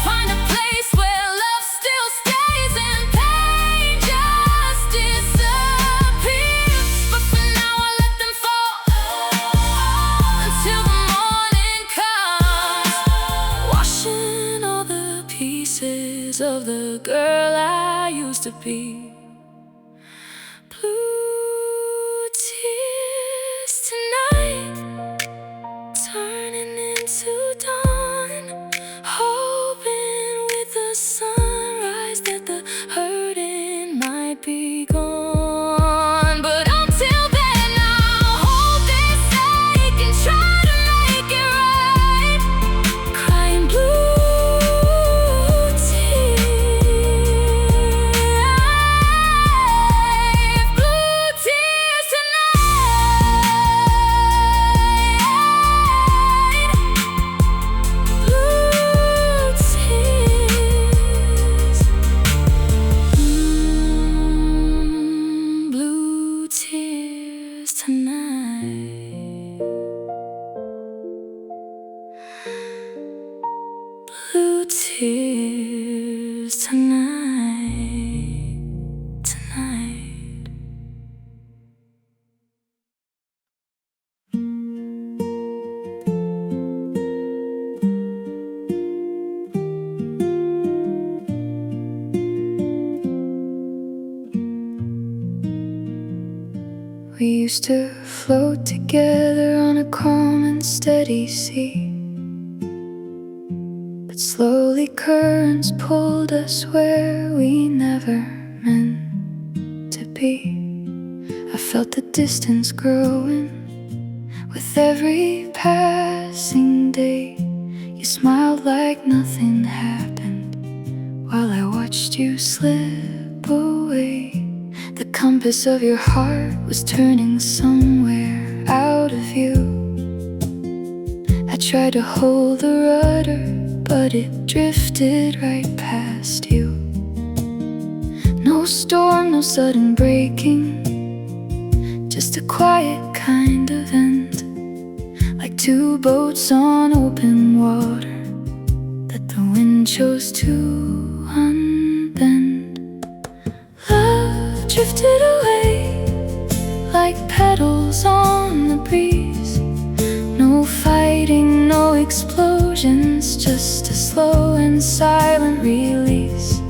find a place where love still stays and pain just disappears. But for now I let them fall until the morning comes, washing all the pieces of the girl I used to be. Blue tears tonight, turning into dawn, hoping with the sunrise that the hurting might be gone. But until then I'll hold this ache and try to make it right, crying blue tears, blue tears tonight, blue tears, blue tears tonight, blue tears tonight, tonight. We used to float together on a calm and steady sea, but slowly currents pulled us where we never meant to be. I felt the distance growing with every passing day. You smiled like nothing happened while I watched you slip away. The compass of your heart was turning somewhere out of view. I tried to hold the rudder, but it drifted right past you. No storm, no sudden breaking, just a quiet kind of end, like two boats on open water that the wind chose to unbend. Love drifted away like petals on the breeze. No fighting, no explosions, just a slow and silent release.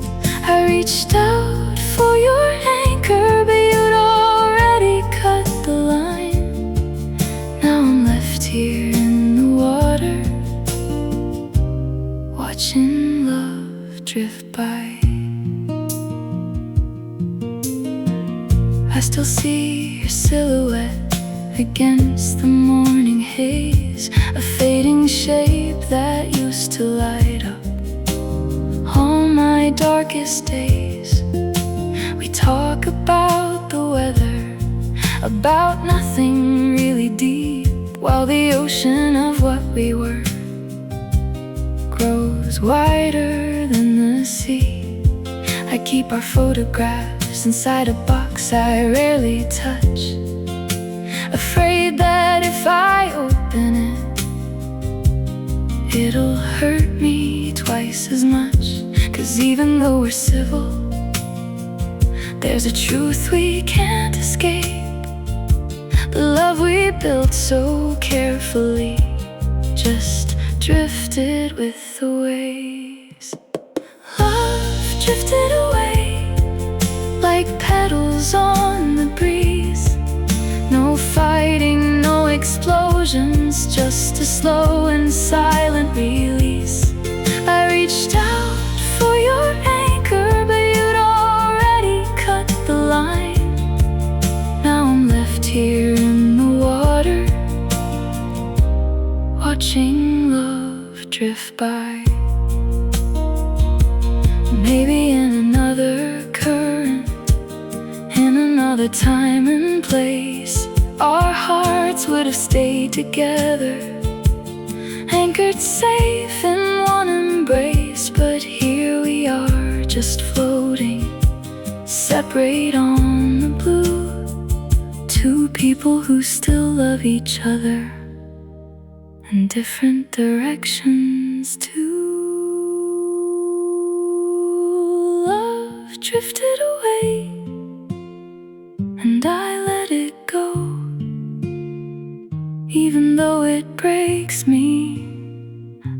I reached out for your anchor, but you'd already cut the line. Now I'm left here in the water, watching love drift by. I still see your silhouette against the morning haze, a fading shape that used to light up all my darkest days. We talk about the weather, about nothing really deep, while the ocean of what we were grows wider than the sea. I keep our photographs inside a box I rarely touch, afraid that if I open it, it'll hurt me twice as much. 'Cause even though we're civil, there's a truth we can't escape. The love we built so carefully just drifted with the waves. Love drifted away like petals on the breeze. No fighting, no explosions, just a slow and silent release. I reached out for your anchor, but you'd already cut the line. Now I'm left here in the water, watching love drift by. Maybe in another current, in another time and place, our hearts would have stayed together, anchored safe in one embrace. But here we are, just floating, separate on the blue. Two people who still love each other, in different directions too. Love drifted away, and I let it go. Even though it breaks me,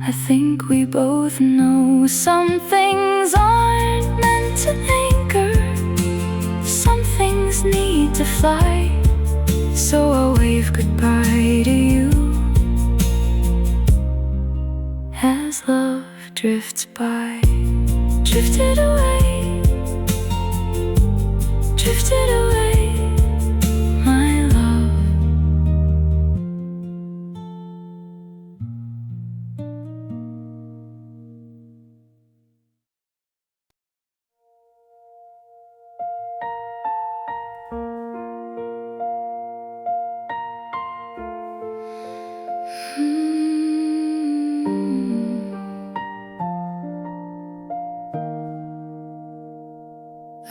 I think we both know some things aren't meant to anchor, some things need to fly. So I'll wave goodbye to you as love drifts by. Drifted away, drifted away, my love.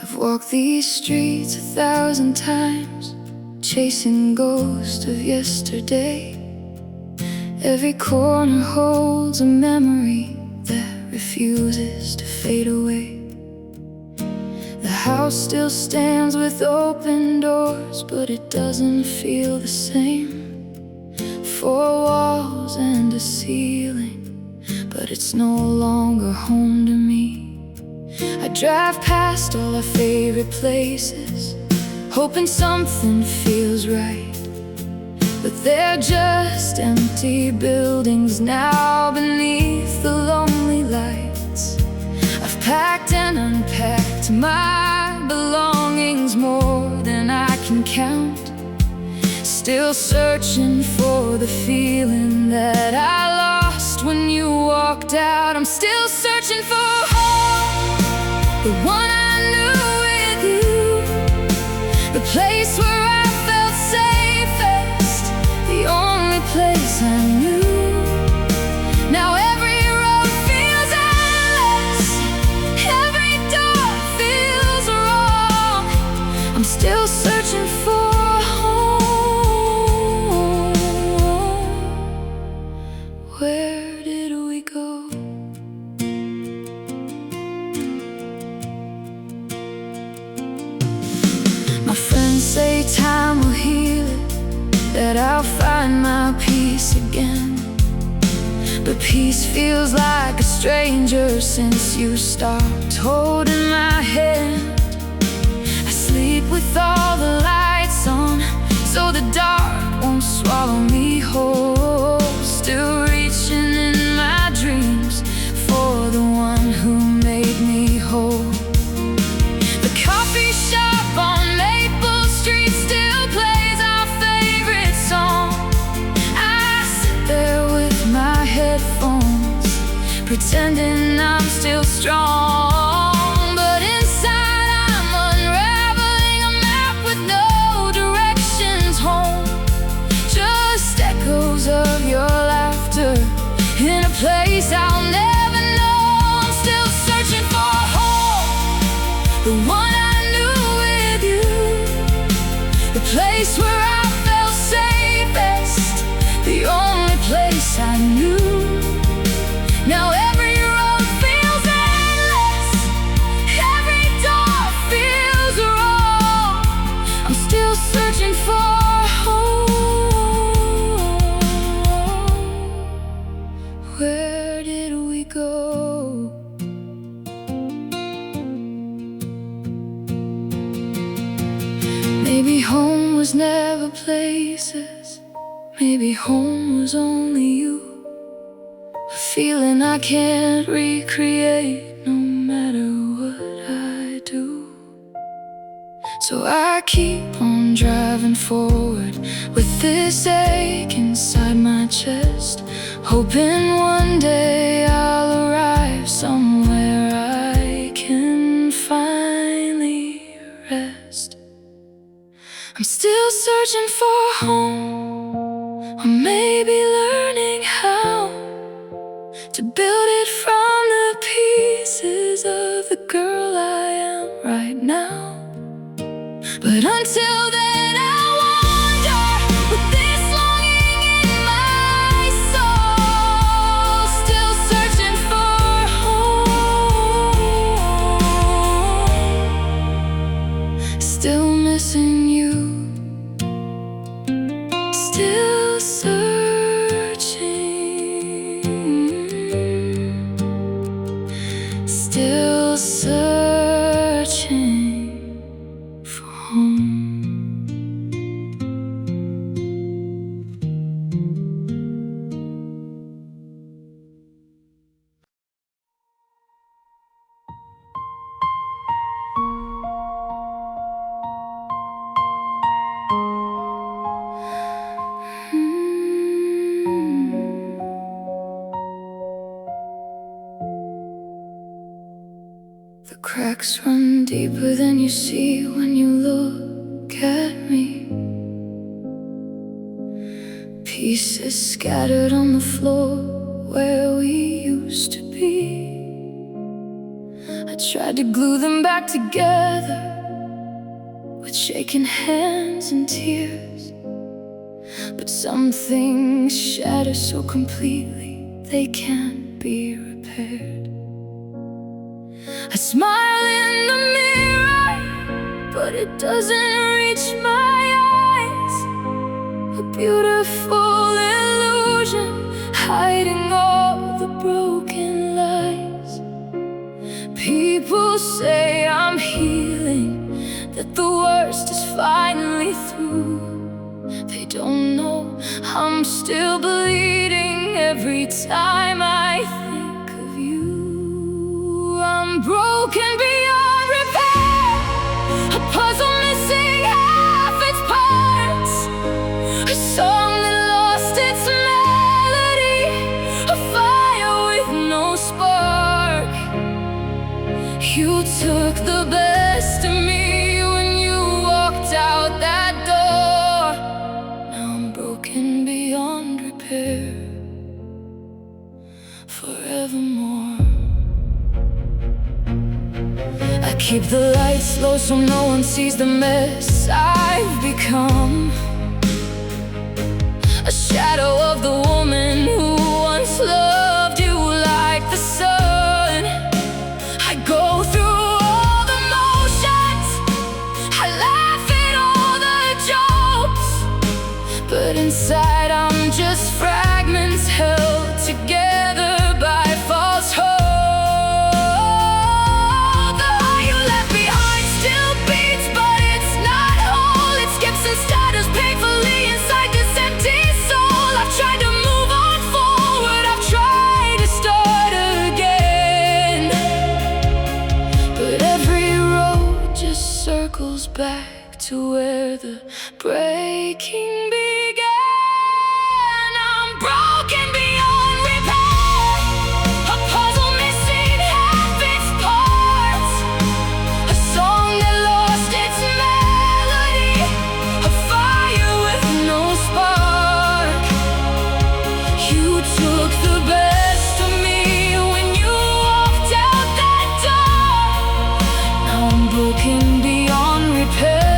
I've walked these streets 1,000 times, chasing ghosts of yesterday. Every corner holds a memory that refuses to fade away. The house still stands with open doors, but it doesn't feel the same. Four walls and a ceiling, but it's no longer home to me. I drive past all our favorite places, hoping something feels right, but they're just empty buildings now beneath the lonely lights. I've packed and unpacked my belongings, more than I can count. Still searching for the feeling that I lost when you walked out. I'm still searching for home, the one I knew with you, the place where I felt safest, the only place I knew. Now every road feels endless, every door feels wrong. I'm still searching for home. Where did we go? My friends say time will heal it, that I'll find my peace again. But peace feels like a stranger since you stopped holding my hand. I sleep with all the lights on, so the dark won't swallow me whole. Still reaching in my dreams for the one who made me whole. The coffee shop on Maple Street still plays our favorite song. I sit there with my headphones, pretending I'm still strong, but inside I'm unraveling a map with no directions home. Just echoes of your laughter in a place I'll never know. I'm still searching for home, the one I knew with you, the place where I felt safest, the only place I knew. Now every road feels endless, every door feels wrong. I'm still searching for home. Where did we go? Maybe home was never places, Maybe home was only you, a feeling I can't recreate no matter what I do. So I keep on driving forward with this ache inside my chest, hoping one day I'll arrive somewhere I can finally rest. I'm still searching for home, or maybe learning how to build it from the pieces of the girl I am right now. But until then I wander with this longing in my soul, still searching for home, still missing you, still searching, still searching for home. The cracks run deeper than you see when you look at me. Pieces scattered on the floor where we used to be. I tried to glue them back together with shaking hands and tears, but some things shatter so completely they can't be repaired. I smile in the mirror, but it doesn't reach my eyes. A beautiful illusion hiding all the broken lies. People say I'm healing, that the worst is finally through. They don't know I'm still bleeding every time I think of you. I'm broken beyond repair, a puzzle missing half its parts, a song that lost its melody, a fire with no spark. You took the best of me when you walked out that door. Now I'm broken beyond repair, forevermore. I keep the lights low so no one sees the mess I've become, a shadow of the woman who once loved you like the sun. I go through all the motions, I laugh at all the jokes, but inside I'm just fragments held together by false hope. Circles back to where the breaking began. I'm broken beyond repair, a puzzle missing half its parts, a song that lost its melody, a fire with no spark. You took the best of me when you walked out that door. Now I'm broken beyond repair,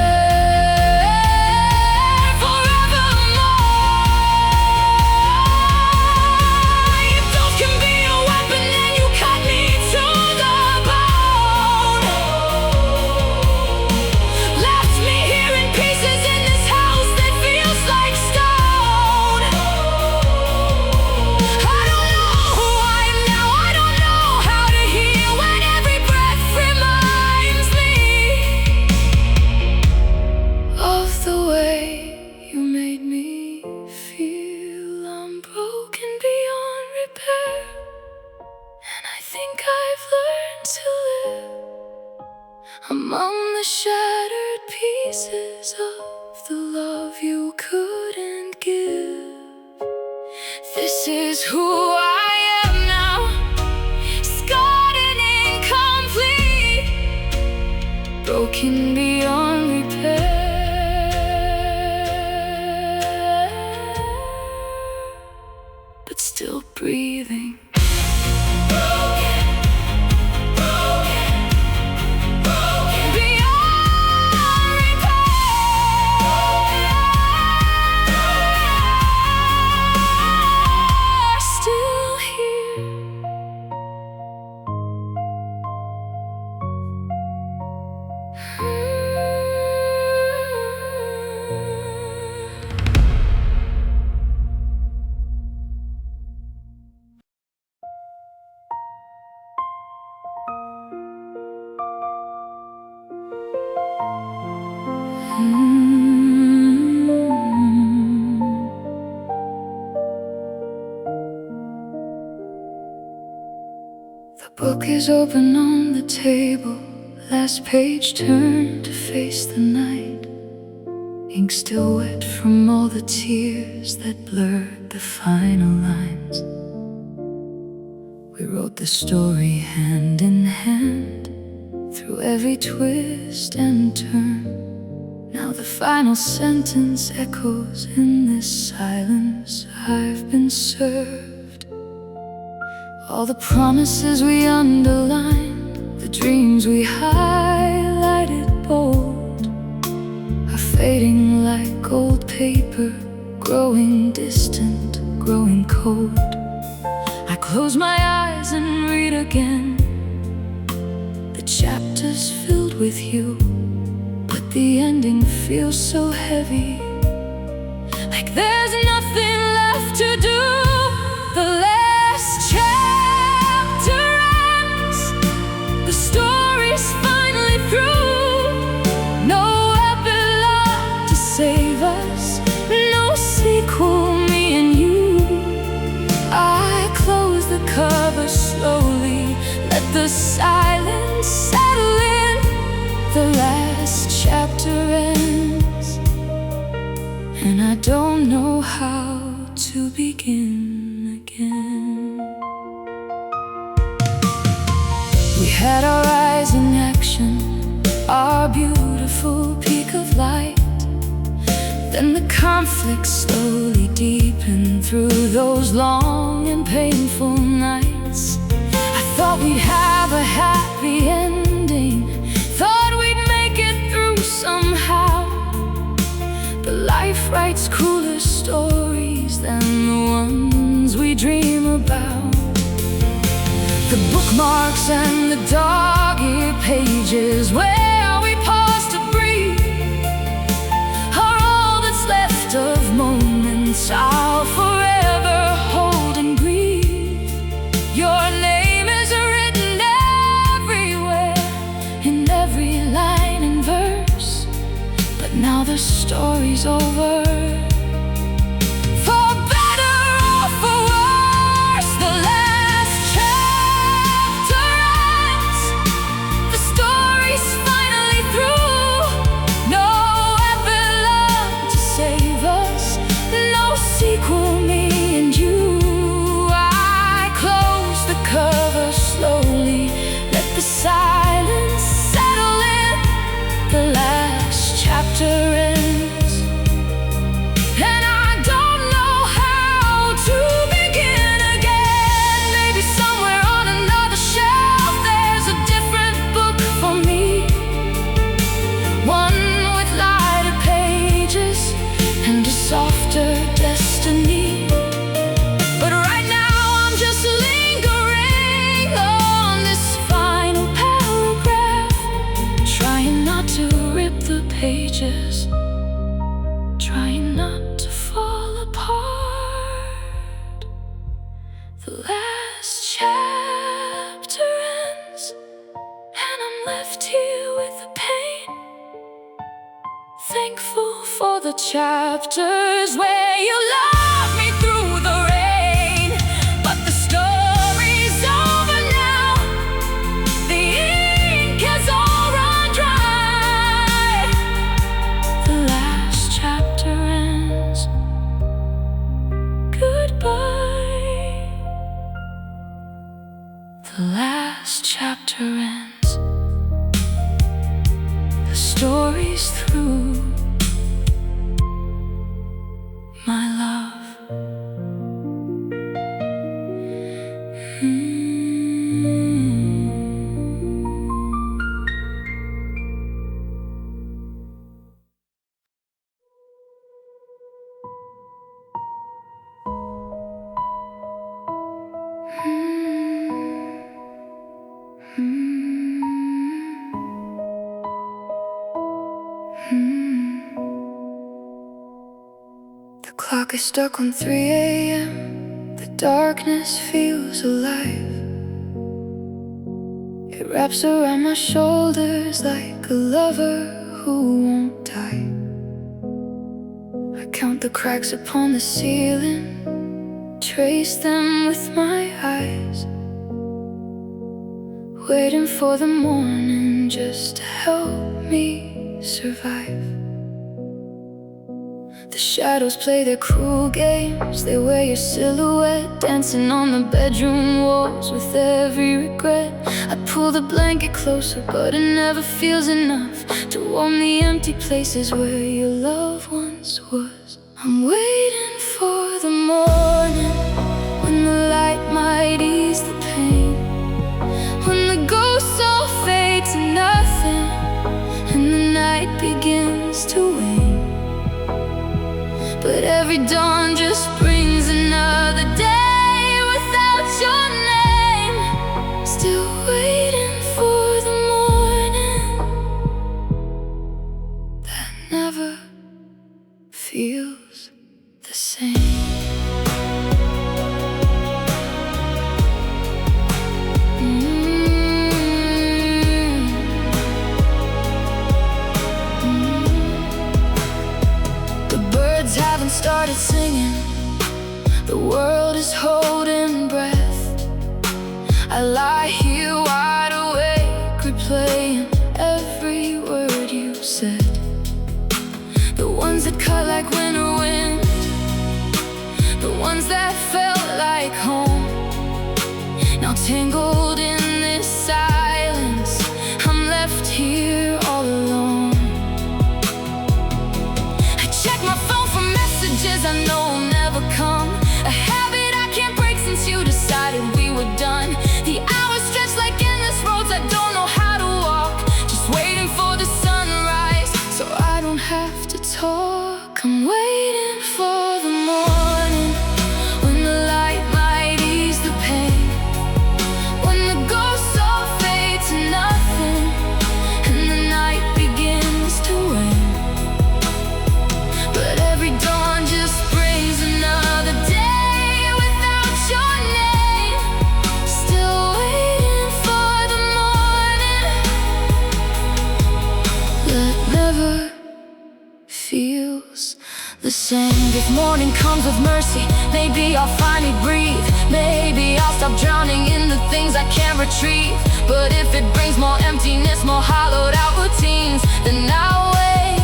forever. among the shattered pieces of the love you couldn't give. This is who I am now, scarred and incomplete, broken beyond repair, but still breathing. The book is open on the table, last page turned to face the night, ink still wet from all the tears that blurred the final lines. We wrote the story hand in hand, through every twist and turn. Now the final sentence echoes in this silence. I've been served. All the promises we underlined, the dreams we highlighted bold, are fading like old paper, growing distant, growing cold. I close my eyes and read again, the chapters filled with you, but the ending feels so heavy, like there's nothing left to do. The last chapter ends, the story's finally through. No epilogue to save us, no sequel, me and you. I close the cover slowly, let the silence settle in. The last chapter ends, and I don't know how to begin again. We had our eyes in action, our beautiful peak of light. Then the conflict slowly deepened through those long and painful nights. I thought we'd have a happy ending, thought we'd make it through somehow. But life writes crueler stories than the ones we dream about. The bookmarks and the dog-eared pages where we pause to breathe are all that's left of moments I'll forever hold and grieve. Your name is written everywhere, in every line and verse, but now the story's over. For better or for worse, the last chapter ends, the story's finally through. No epilogue to save us, no sequel, me and you. I close the cover slowly, let the silence settle in. The last chapter ends, and I don't know how to begin again. Maybe somewhere on another shelf there's a different book for me, one with lighter pages and a softer destiny. But right now I'm just lingering on this final paragraph, trying not to rip the pages, trying not to fall apart. The last chapter ends, and I'm left here with the pain, thankful for the chapters where you love me through the rain. But the story's over now, the ink has all run dry. ends. The story's through, my love. The clock is stuck on 3 a.m. The darkness feels alive. It wraps around my shoulders like a lover who won't die. I count the cracks upon the ceiling, trace them with my eyes, waiting for the morning just to help me survive. The shadows play their cruel games. They wear your silhouette, dancing on the bedroom walls with every regret. I pull the blanket closer, but it never feels enough to warm the empty places where your love once was. I'm waiting for the morning, when the light might ease the pain, when the ghosts all fade to nothing and the night begins to wane. But every dawn just brings another day without your name. Still waiting for the morning that never feels the same. Haven't started singing, the world is holding breath. I lie here wide awake, replaying every word you said. The ones that cut like winter wind, the ones that felt like home. Now tangled in this silence, I'm left here all alone. I check my phone, I know will never come, a habit I can't break since you decided we were done. The hours stretch like endless roads I don't know how to walk, just waiting for the sunrise so I don't have to talk. I'm waiting for the morning, when the light might ease the pain, when the ghosts all fade to nothing and the night begins to wane. But every dawn just brings another day without your name. Still waiting for the morning that never feels the same. If morning comes with mercy, maybe I'll finally breathe. Maybe I'll stop drowning in the things I can't retrieve. But if it brings more emptiness, more hollowed out routines, then I'll wait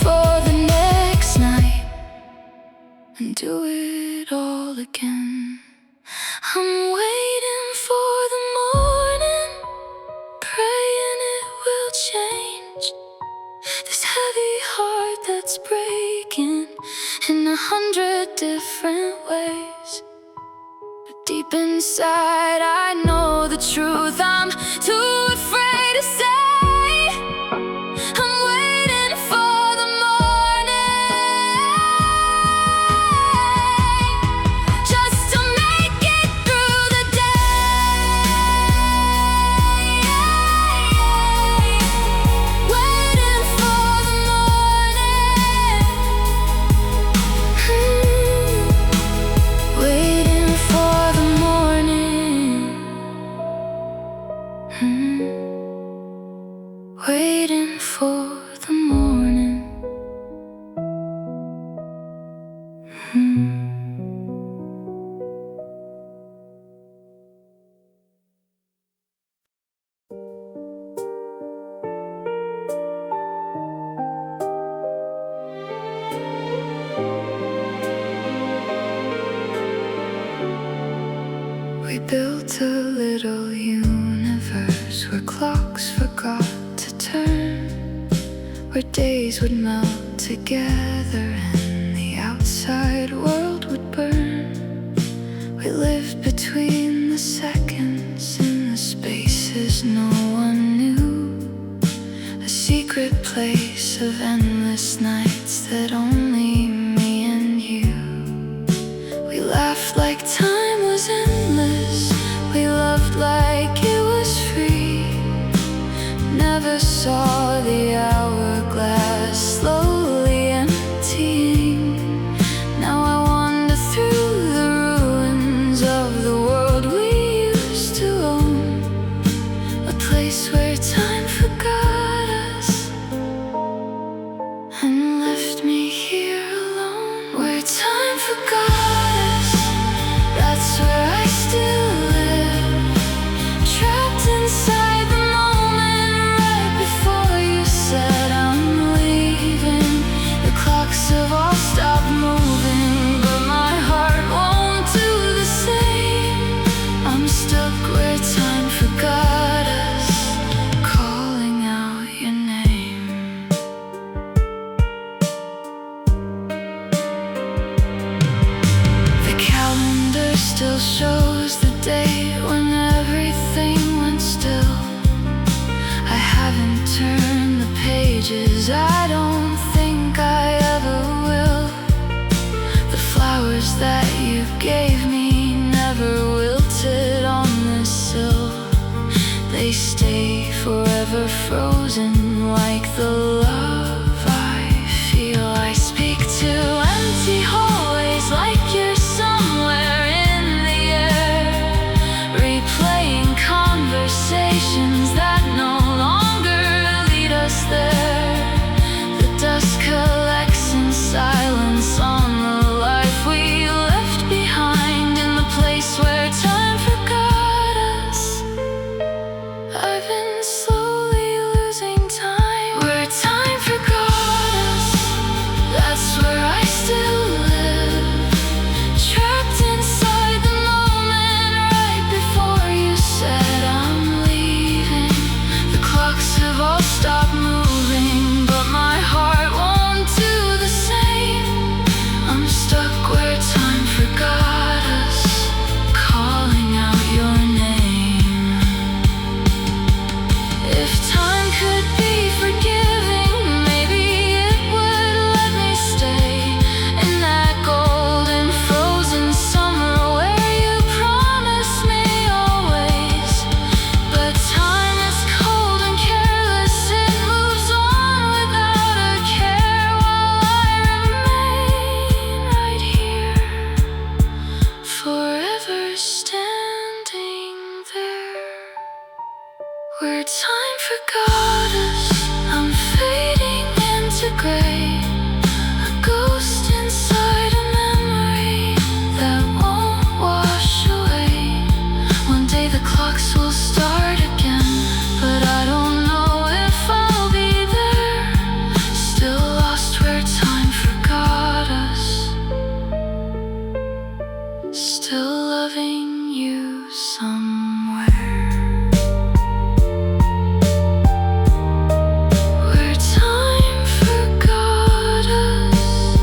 for the next night and do it all again. I'm waiting for the morning, praying it will change this heavy heart that's breaking in 100 different ways. But deep inside I know the truth I'm too afraid to say. I'm waiting for the morning, just to make it through the day. Waiting for the morning, waiting for the morning, waiting for the morning. We built a little universe where clocks forgot to turn, where days would melt together and the outside world would burn. We lived between the seconds in the spaces no one knew, a secret place of endless nights that only me and you. We laughed like time was endless, we loved like it was free, never saw the hourglass slowly emptying. Now I wander through the ruins of the world we used to own, a place where time forgot us and left me here alone. Where time forgot us, that's where I still live, trapped inside the moment right before you said I'm leaving. The clocks have all stopped moving, but my heart won't do the same. I'm stuck where time forgot us, calling out your name. The calendar still shows the day when everything went still. I haven't turned the pages, I don't think I ever will. The flowers that you gave me never wilted on this sill. They stay forever frozen like the love I feel. I speak to empty hallways like you're somewhere in the air, replaying conversations that no longer lead us there. The dust collects in silence on the life we left behind, in the place where time forgot us. I've been slowly losing time. Where time forgot us, that's where I still live, trapped inside the moment right before you said I'm leaving. The clocks have all stopped moving, but my heart won't do the same. I'm stuck where time forgot us, calling out your name. If time could be forgiving, maybe it would let me stay in that golden frozen summer where you promised me always. But time is cold and careless, it moves on without a care, while I remain right here, forever standing there. Where time forgot us, I'm fading into gray, a ghost inside a memory that won't wash away. One day the clocks will start again, but I don't know if I'll be there, still lost where time forgot us, still loving you somewhere. Where time forgot us,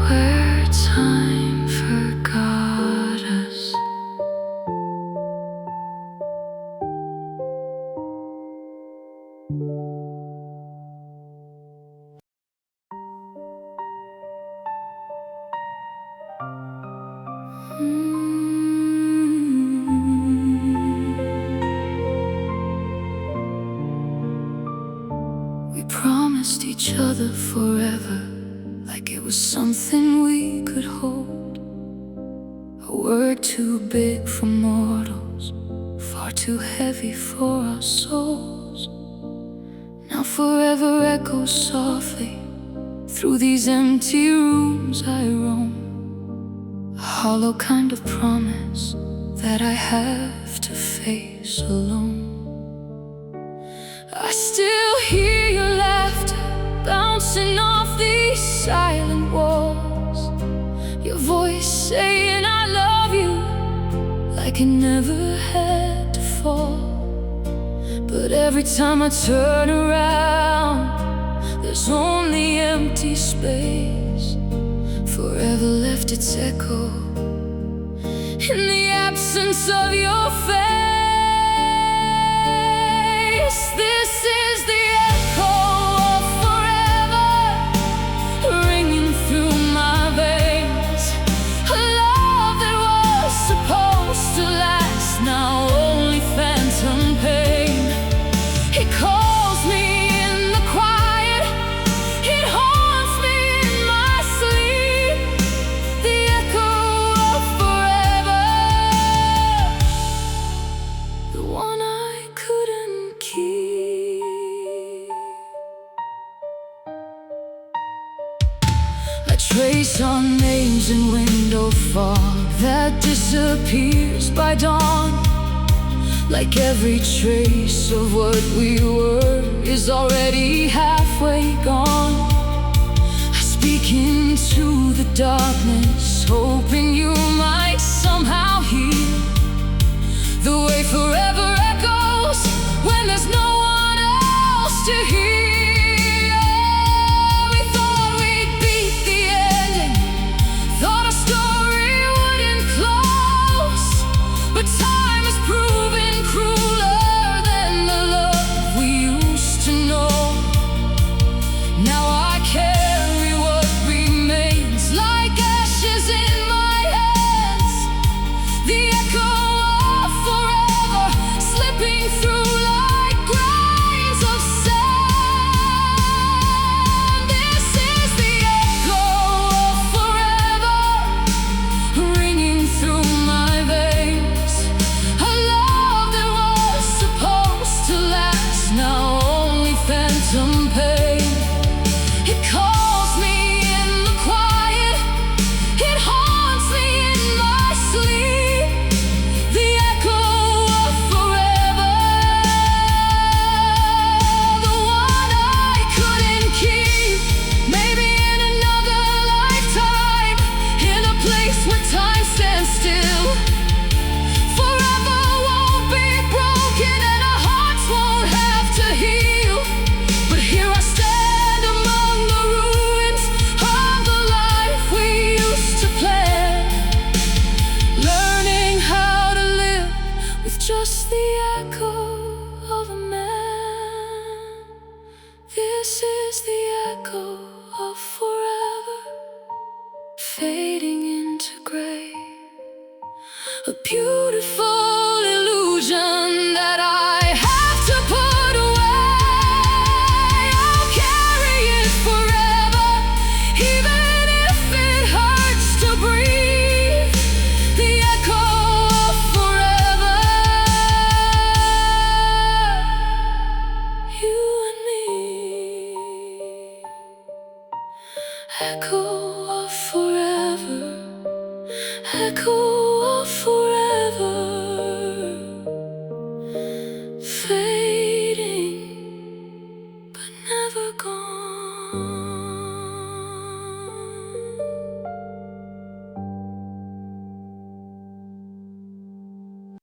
where time forgot us. We promised each other forever, like it was something we could hold, a word too big for mortals, far too heavy for our souls. Now forever echoes softly through these empty rooms I roam, a hollow kind of promise that I have to face alone. I still hear your laughter bouncing off these silent walls, your voice saying I love you like it never had to But every time I turn around, there's only empty space, forever left its echo in the absence of your face. This is the echo of forever, ringing through my veins. A love that was supposed to last, now only phantom pain. It calls me in the quiet, it haunts me in my sleep. The echo of forever, the one I couldn't keep. I trace our names in window fog that disappears by dawn. Like every trace of what we were is already halfway gone. I speak into the darkness, hoping you might somehow hear the way forever